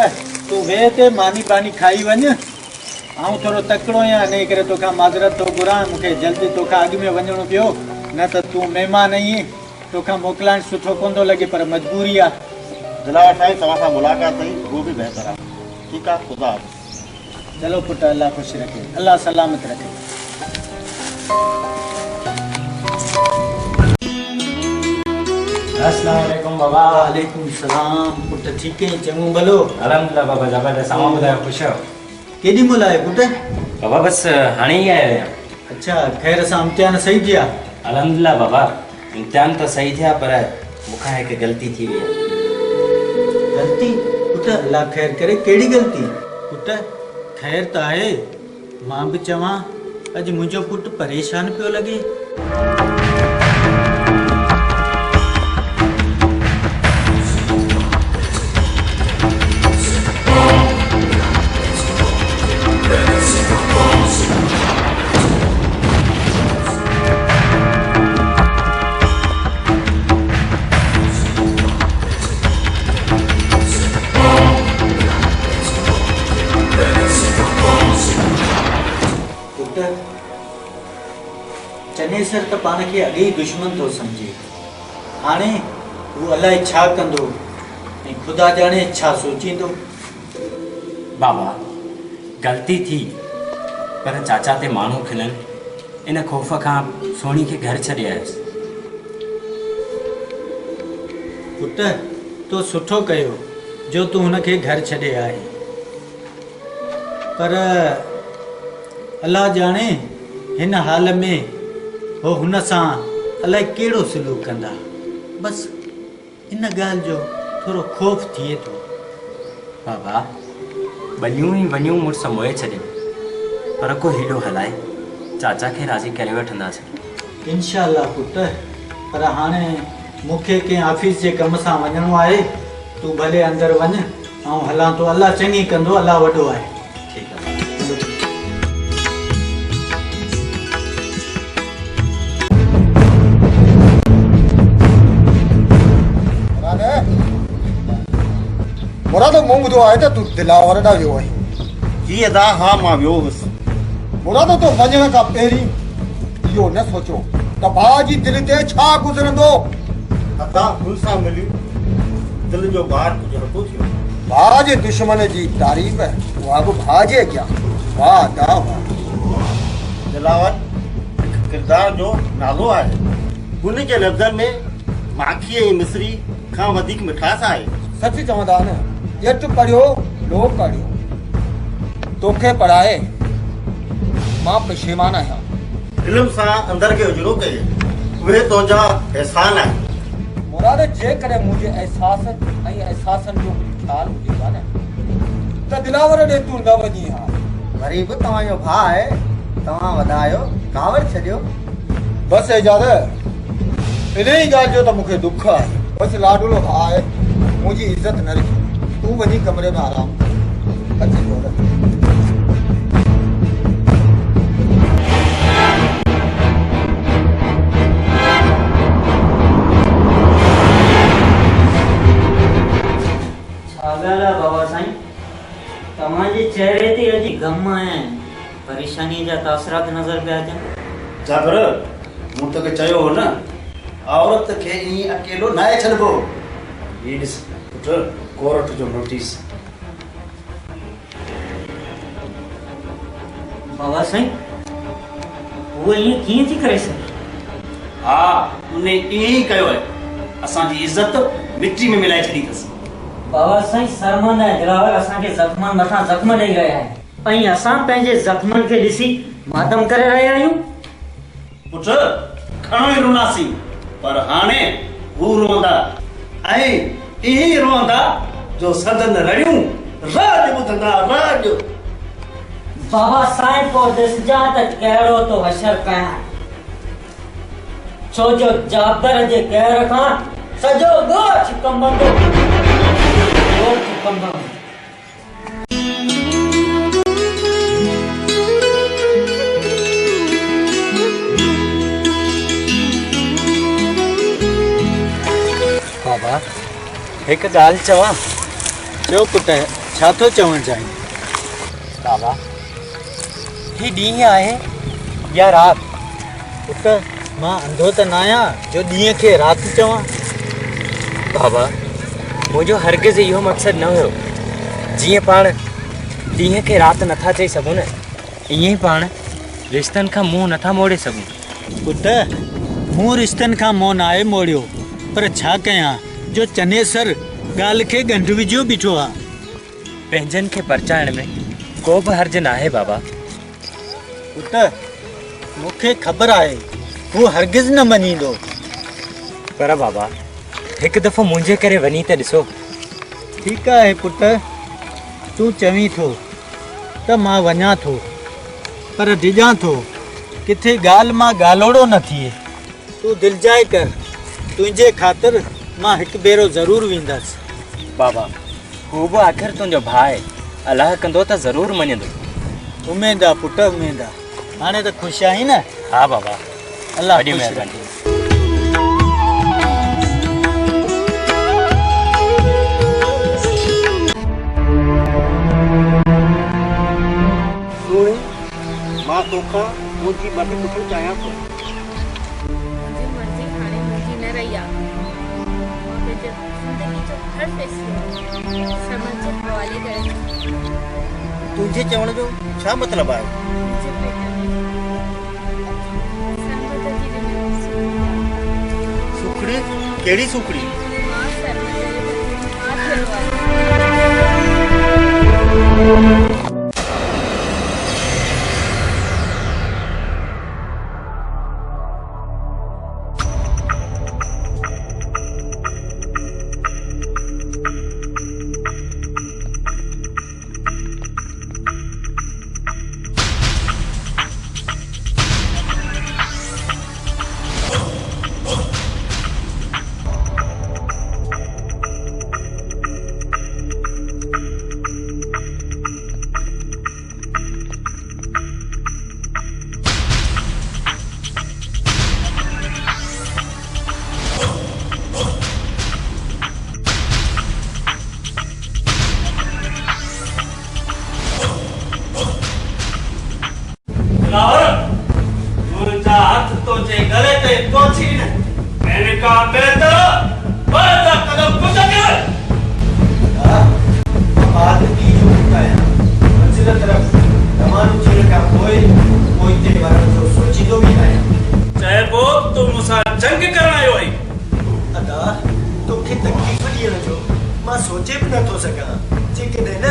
तूं वेह ते मानी पानी खाई वञ, आऊं थोरो तकिड़ो आहियां, इन करे तोखां माज़रत थो घुरां, मूंखे जल्दी तोखां अॻु में वञिणो पियो, न त तूं महिमान आहीं, तोखां मोकिलाइणु सुठो कोन थो लॻे, पर मजबूरी आहे। दिलावर साईं तव्हां सां मुलाक़ात थी, उहो बि बहितर आहे। ठीकु आहे, ख़ुदा हाफ़िज़। चलो पुट, अल्लाह ख़ुशि रखे, अल्लाह सलामत रखे। अस्सलाम वालेकुम बाबा। वालेकुम सलाम। पुट ठीक है? चङो भलो? अलहमदुलिल्लाह बाबा, ज़बरदस्त। आऊं ॿुधायो, ख़ुशि आहियो? केॾी महिल आहे पुट? बाबा बस हाणे ई आया आहियां। अच्छा, ख़ैर सां इम्तिहान सही थिया? अलहमदुलिल्लाह बाबा, इम्तिहान त सही थिया, पर मूंखां हिकु ग़लती थी वई आहे। ग़लती? पुट अल्लाह ख़ैर करे, कहिड़ी ग़लती? पुट ख़ैर त आहे, मां बि चवां अॼु मुंहिंजो पुटु परेशान पियो लॻे। चनेसर त पाण खे अॻे ई दुश्मन थो सम्झे, हाणे हू अलाए छा कंदो ऐं ख़ुदा ॼाणे छा सोचींदो। बाबा ग़लती थी, पर चाचा ते माण्हू खिलनि, इन ख़ौफ़ खां सोणी खे घर छॾे आयुसि। पुट तो सुठो कयो जो तूं हुनखे घर छॾे आहे, पर अल्लाह ॼाणे हिन हाल में हो हुन सां अलाए कहिड़ो सलूक कंदा। बस इन ॻाल्हि जो थोरो ख़ौफ़ थिए थो। बाबा वञूं ई वञूं मुड़ुसु मोए छॾियो, पर को हीॾो हलाए चाचा खे राज़ी करे वठंदासीं। इंशाअल्लाह पुट, पर हाणे मूंखे कंहिं ऑफिस जे कम सां वञिणो आहे, तूं भले अंदरि वञ, ऐं हलां थो, अल्लाह चङी कंदो, अल्लाह वॾो आहे। ठीकु आहे। मुराद मूं ॿुधो आहे त तूं दिलावर ॾांहुं वियो आहीं। जी अदा, हा मां वियो हुउसि। मुराद तो वञण खां पहिरीं इहो न सोचो त भाउ जी दिलि ते छा गुज़रंदो। अदा हुन सां मिली दिलि जो ॿार कुझु हल्को थियो। भाउ जे दुश्मन जी तारीफ़ उहा बि भाउ जे अॻियां, वाह दा वाह। दिलावर हिकु किरदार जो नालो आहे, हुन जे लफ़्ज़नि में माखी ऐं मिस्री खां वधीक मिठास आहे। सच चवंदा न, ॼट पढ़ियो लोक पढ़ियो, तोखे पढ़ाए मां पशेमान आहियां। इल्म सां अंदर खे उजड़ो कजे, उहे तुंहिंजा एहसान आहिनि। मुराद जेकॾहिं मुंहिंजे एहसास ऐं एहसासनि जो ख़्यालु हुजे न, त दिलावर ॾे तूं न वञी हा। वरी बि तव्हांजो भाउ आहे, तव्हां वधायो, कावड़ छॾियो। बसि इजाज़त, इन ई ॻाल्हि जो त मूंखे दुख आहे। बसि लाडुलो भाउ आहे, मुंहिंजी इज़त न रखी, तूं वञी कमरे में आराम कर। अची जोर छा ॻाल्हि आहे बाबा साईं, तव्हांजे चेहरे ते अॼु ग़म ऐं परेशानी जा तासरात नज़र पिया अचनि। जाबर, मूं तोखे चयो हो न, औरत खे ईअं अकेलो न आहे छॾिबो। ही ॾिस पुटु, कोर्ट जो नोटिस। बाबा साईं उहो ईअं कीअं थी करे सघे? हा, उन ईअं ई कयो आहे, असांजी इज़त मिटी में मिलाए छॾी अथसि। बाबा साईं शर्मन है दिलावर असांखे ज़ख्मनि मथां ज़ख्म ॾेई रहिया आहिनि ऐं असां पंहिंजे ज़ख्मनि खे ॾिसी मातम करे रहिया आहियूं। पुट घणो ई रुनासीं पर हाणे हू रोंदा ऐं ईअं ई रोंदा जो सदन रड़ियूं राज ॿुधंदा राज। बाबा साईं पोइ ॾिसजा त कहिड़ो तो हशर कयां, छो जो जाबर जे कहर खां सॼो ॻोठ कंबंदो, ॻोठ कंबंदो। बाबा हिकु ॻाल्हि चवां? चओ पुट, छा थो चवणु चाहीं? बाबा ही ॾींहुं आहे या राति? पुट मां अंधो त न आहियां जो ॾींहं खे राति चवां। बाबा मुंहिंजो हरगिज़ इहो मक़सदु न हुयो। जीअं पाण ॾींहं खे राति नथा चई सघूं न, ईअं ई पाण रिश्तनि खां मुंहुं नथा मोड़े सघूं। पुट मूं रिश्तनि खां मुंहुं न आहे मोड़ियो, पर छा कयां जो चनेसर ॻाल्हि खे ॻंढि विझियो बीठो आहे। पंहिंजनि खे परचाइण में को बि हर्ज न आहे बाबा। पुट मूंखे ख़बर आहे हू हरगिज़ न मञींदो। पर बाबा हिकु दफ़ो मुंहिंजे करे वञी त ॾिसो। ठीकु आहे पुट, तूं चवीं थो त मां वञा थो, पर डिॼां थो किथे ॻाल्हि मां ॻाल्होड़ो न थिए। तूं दिलजाए कर, तुंहिंजे ख़ातिर मां हिकु भेरो ज़रूरु वेंदसि। बाबा हू बि आख़िर तुंहिंजो भाउ आहे, अलाह कंदो त ज़रूरु मञंदो। उमेद आहे पुट, उमेद आहे। हाणे त ख़ुशि आहीं न? हा बाबा, अलाह वॾी ख़ुशि महिरबानी। रखे। मां तोखां मुंहिंजी मर्ज़ी पुछणु चाहियां थो। मुंहिंजी मर्ज़ी हाणे मुंहिंजी न रही आहे। मां पंहिंजे ज़िंदगी जो हर फ़ैसिलो समझ जे हवाले करे। तुंहिंजे चवण जो छा मतिलबु आहे? मुंहिंजे पेट में संगत जी ॾिनी सुखड़ी? कहिड़ी सुखड़ी? मां सरमद जे हाथ हलवाई। मुंहिंजा हथ तुंहिंजे गले ते पहुची न, मैंने कहा बेहतर बढ़ता कदम कुछ कर। बात की जो है मंजिल तरफ तमाम चीज का कोई ते बारे जो सोची तो भी नहीं। चाहे वो तुम मुसा जंग करना आयो है। अदा तोखे तकलीफ़ ॾियण जो मां सोचे बि नथो सघां। जेकॾहिं न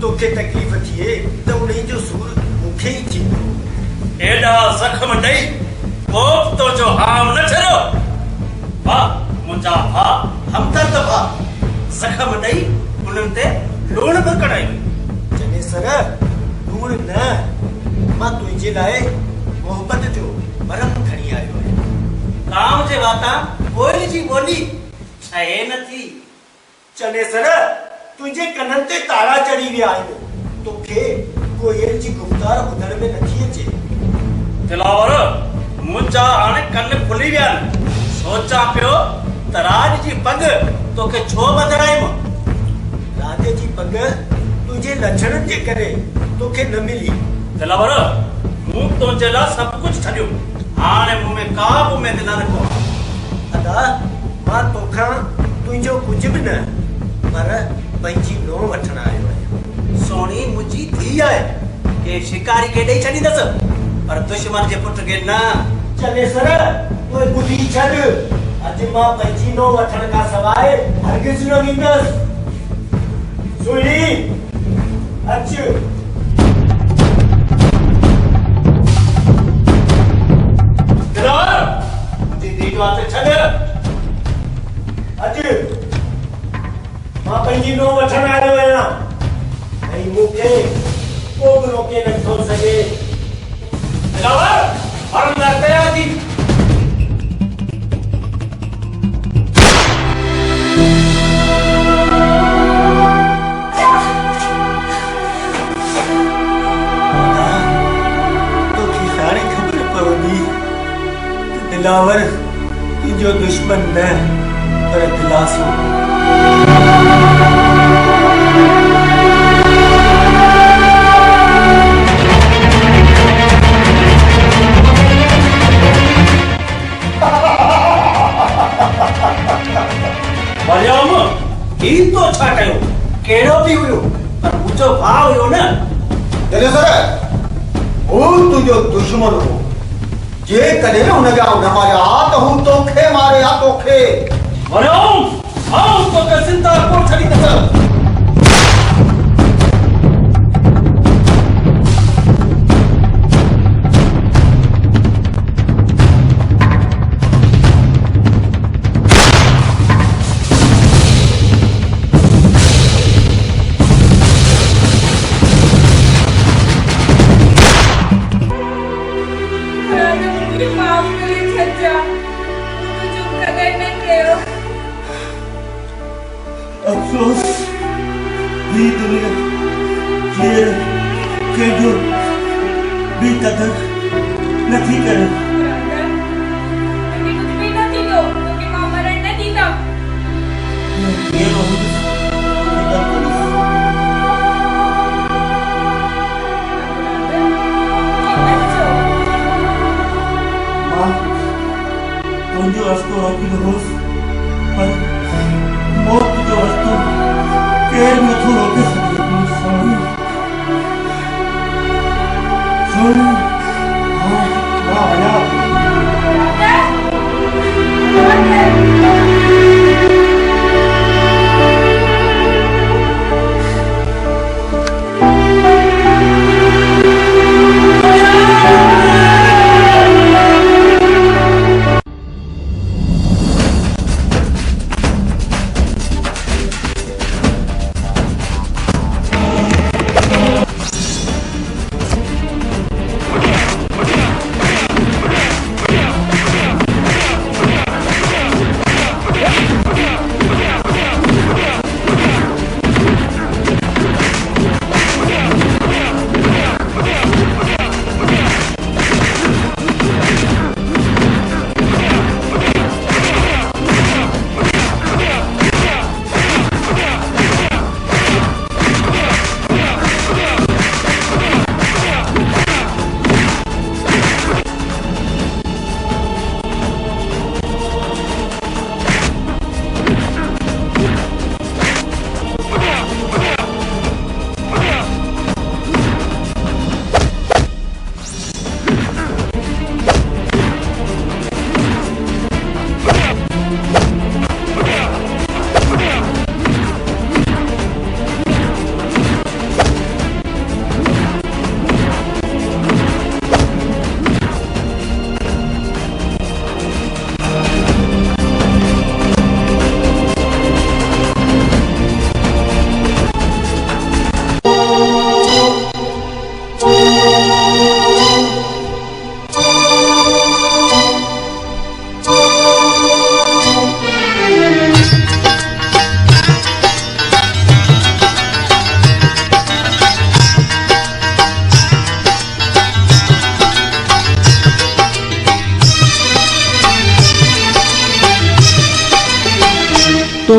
तोखे तकलीफ़ थिए त उन जो सूर मूंखे ई थींदो। एॾा ज़ख़्म ॾेई पोइ तो जो हाम न छॾियो। वाह मुंहिंजा भाउ हमदर्द भाउ, ज़ख़्म ॾेई उन्हनि ते लूण बि कढ़ाई। जनेसर लूण न, मां तुंहिंजे लाइ मोहबत जो मरम खणी आयो आहियां। काम जे वाता कोयल जी ॿोली छहे नथी। जनेसर तुंहिंजे कननि ते तारा चढ़ी विया आहिनि। तोखे कोयल जी गुफ़्तार ॿुधण में नथी अचे। दिलावर मुंहिंजा हाणे कन खुली विया आहिनि। सोचां पियो त राज जी पग तोखे छो ॿधाइमि। राज जी पग तुंहिंजे लछणनि जे करे तोखे न मिली। दिलावर मूं तुंहिंजे लाइ सभु कुझु छॾियो, हाणे मूं में का बि उमेद न रखो। अदा मां तोखां तुंहिंजो कुझु बि न, पर पंहिंजी नोह वठण आयो आहियां। सोणी मुंहिंजी धीउ आहे, के शिकारी खे ॾेई छॾींदसि, पर दुश्मन जे पुट खे न। जनेसर ओए ॿुधी छॾ, अॼु मां पंहिंजी नोह वठण खां सवाइ हरगिज़ न वेंदसि। सुई अच दिलावर मुझे दीजो हाथ छॾ अच मां पंहिंजी नो वठण आयो आहियां ऐं मूंखे को बि रोके नथो सघे दिलावर हर न कया थी दिलावर तुझो दुश्मन न पर दिलासो मरियम ही तो छा कयो केड़ो भी हुयो पर मुझो भाउ हुयो न दिलेसर वो तुझो दुश्मन हो जे कदे न हुनखे आउं न मारिया त हू तोखे मारे या तोखे मरियम आउं तोखे ज़िंदा कोन छॾींदसि अफसोस ही दुनिया के जो भी कदर नहीं करे ये बहुत तुझो रस्तो रोकी रोज पर मौत जो रस्तो केर नथो रोके सके सॉरी सॉरी हाँ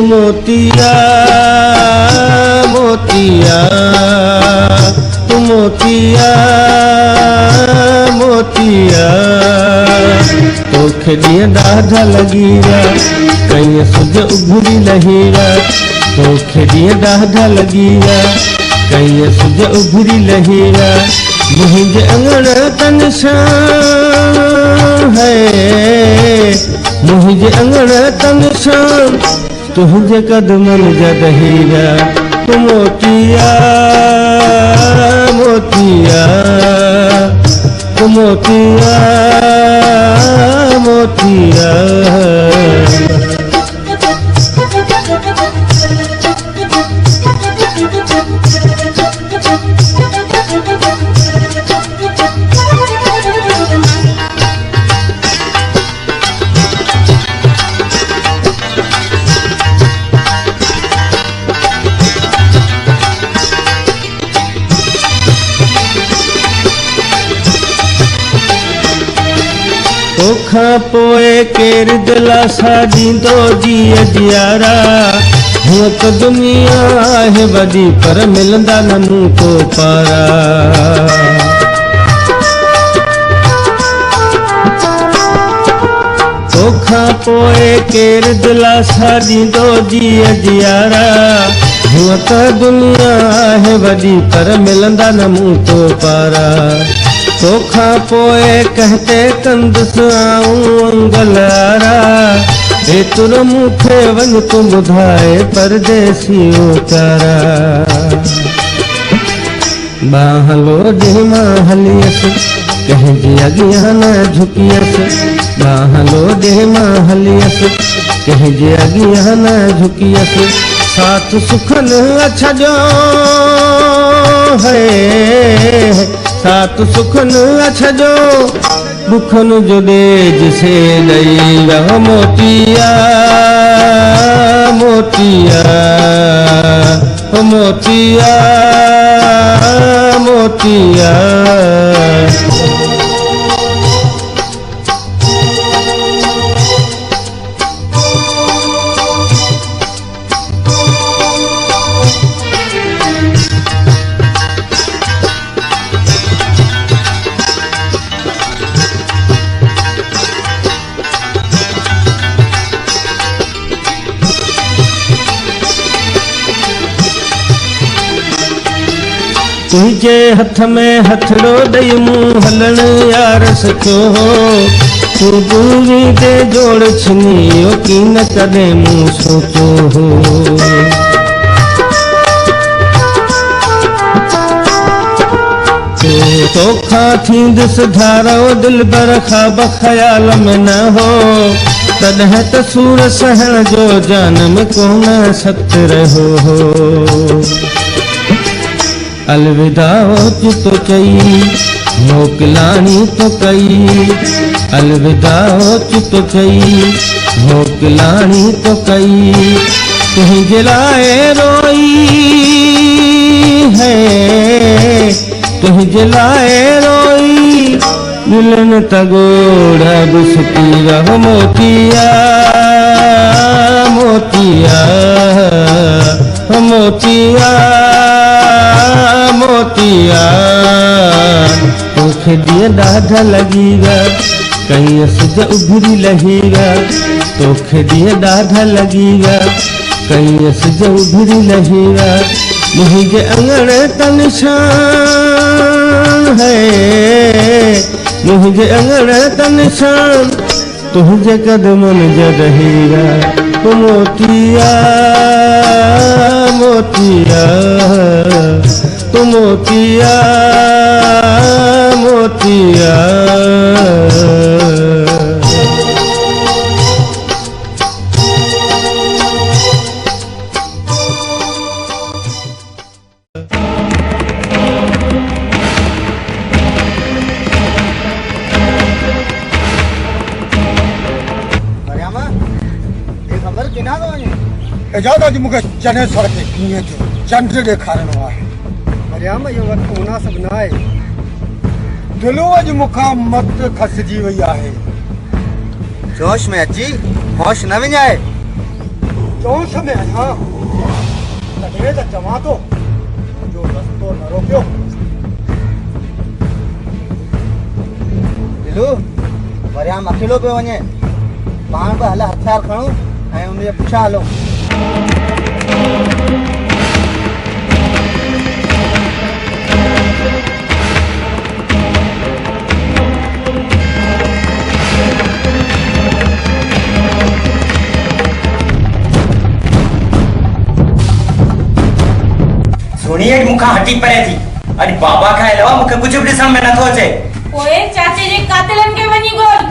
मोतिया मोतिया मोतिया मोतिया तोखे ॾींहं ॾाढा लॻी विया कईं सुज उभरी लही विया तोखे ॾींहं ॾाढा लॻी विया कईं सुज उभरी लही विया मुंहिंजे अङण त निशान है मुंहिंजे अङण त निशान तुझे कदमन जा दही विया मोतिया मोतिया मोतिया मोतिया तोखा पोए केर दिलासा ॾींदो जी अजियारा हूअं त दुनिया आहे वॾी पर मिलंदा न मूं को पारा तोखा पोए केर दिलासा ॾींदो जी अजियारा हूअं त दुनिया आहे वॾी पर मिलंदा न मूं को पारा तोखा पोए कहते कंदुसि आऊं अंगलारा एतिरो मूंखे वञ तूं ॿुधाए परदेसी उतारा बाहलो ॾे मां हलियसि कंहिंजे अॻियां न झुकियसि बाहलो ॾे मां हलियसि कंहिंजे अॻियां न झुकियसि साथ सुखन छॾियो है साथ सुखन छॾियो बुखन जो ॾेज से ॾई वियो मोतिया मोतिया मोतिया मोतिया तुझे हथ में हथड़ो ॾेई मूं हलण यार सखियो हो तू दूरी ते जोड़ छिनियो की न कॾहिं मूं सोचो हो तोखा थींदुसि धारो दिल बर ख़्वाब ख़याल में न हो तॾहिं त सूर सहण जो जान में कोन सत रहो हो अलविदा तो चई मोकिलाणी तो कई अलविदा तो चई मोकिलाणी तो कई तुंहिंजे लाइ रोई है तुंहिंजे लाइ रोई दिलनि तगोड़ा बुसती रहो मोतिया मोतिया मोतिया मोतिया तोखे ॾींहं ॾाढा लॻी विया कहीं सिज उभरी लही विया तोखे ॾींहं ॾाढा लॻी विया कहीं सिज उभरी लही विया मुंहिंजे अंगण त निशान है मुंहिंजे अंगण त निशान तुंहिंजे कदमनि जा रही विया मोतिया मोतिया तू मोतिया मोतिया इजाज़त अॼु मूंखे चने सर खे कीअं जो चंड ॾेखारणो आहे मरियाम इहो वक़्तु मुनासिब न आहे दिलो अॼु मूंखां मत खसिजी वई आहे जोश में अची होश न विञाए जोश में आहियां तॾहिं त चवां थो जो रस्तो न रोकियो दिलू मरियाम अकेलो पियो वञे पाण बि हल हथियार खणूं ऐं उनजे पुठियां हलूं सुनिए मुखा हटी परे थी अरे बाबा का अलावा मुखे कुछ भी ॾिसण में नथो अचे। ओए चाचे जे कातिलन के वनी गोल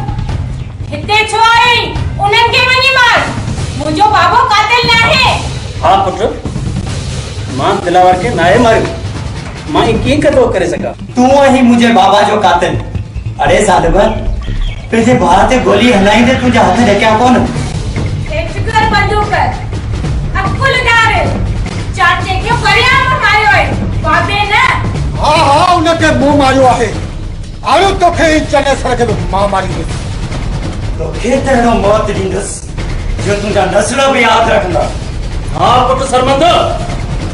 हिते छो आई उन्हन के वनी मार मुजो बाबो कातिल ना है। हाँ पुत्र मां दिलावर के नाए मारियो मां की कदो करे सका। तू ही मुझे बाबा जो कातिल। अरे साधुगन तुझे बाहर से गोली हलाई दे तुझे हाथ में क्या कौन एक फिकर बंदूक कर अक्कुल डारे चाचे क्यों करिया में मारियो है बाबे ना। हाँ उनके मुंह मारियो आहे आयो तो खे चने सर के मां मारी तो खेतरो मौत दींदस जो तुझा नस्ल भी याद रखना। हाँ पुत्र सरमंद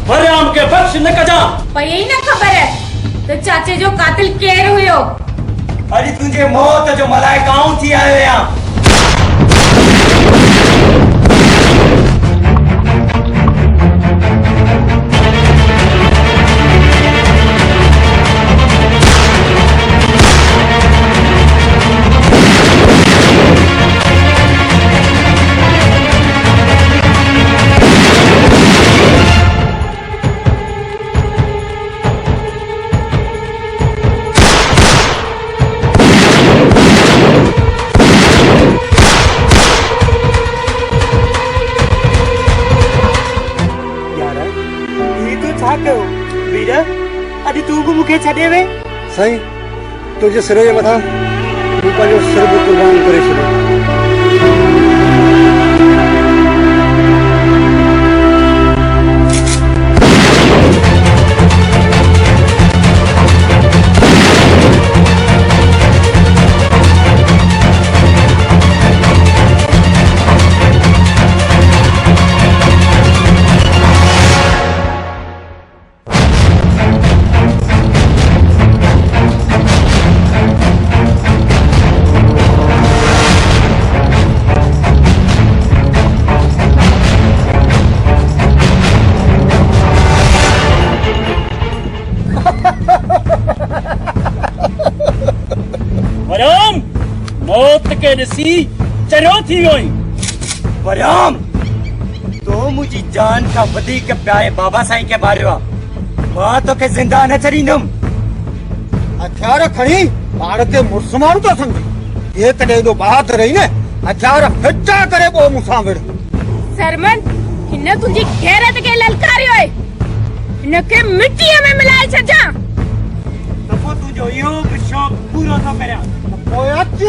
वरियाम के बख्श न कजा। पर यही ना खबर है तो चाचे जो कातिल केर हुयो। अरे तुझे मौत जो मलाइकाओं थी आयो यहाँ। सही तुझे सिर जे मथा तू पंहिंजो सिर बि कुर्बान करे छॾियो। वरियाम मौत के ॾिसी चरियो थी वई। वरियाम तो मुझी जान का वधीक प्यारे बाबा साईं के मारियो आहे। मां तोखे ज़िंदा न छॾींदुमि। हथियार खणी पाण खे मुड़ुस माण्हू था सम्झी ये कॾहिं एॾो बहादुर रही न हथियार फिटा करे पोइ मूंसां विड़। सरमन हिन तुंहिंजी गैरत के ललकारियो है हिनखे मिट्टीअ में मिलाए छॾां। त पोइ तुंहिंजो इहो बि शौक़ु पूरो थो करियां। पोइ अच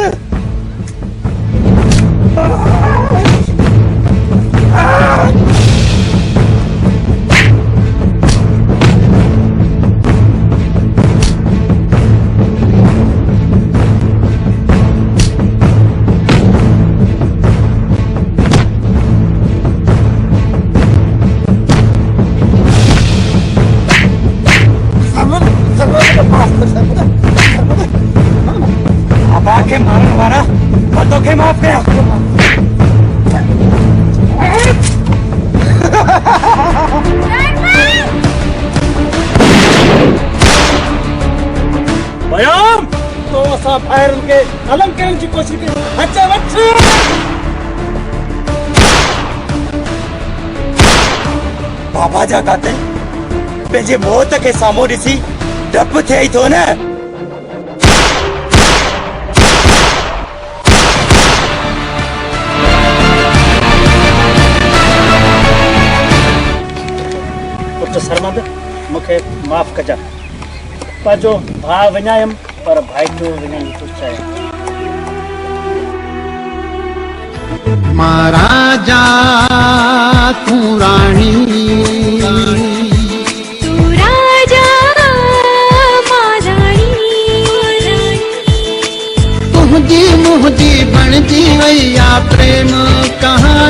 बाबा के मारने वाला बंदों के माफ किया। वरियाम तो असां ॿाहिरि के अलम करण जी कोशिश कयूं। अच वठ बाबा जा कातिल पंहिंजे मौत के साम्हूं ॾिसी डप थिए थो न। पुत्र सरमंद मूंखे माफ़ कजा पंहिंजो भाउ विञायमि पर भाइटो विञाइण थो चाहियां। महाराजा तू रानी तुझी मुझी बनजी वही आ प्रेम कहानी।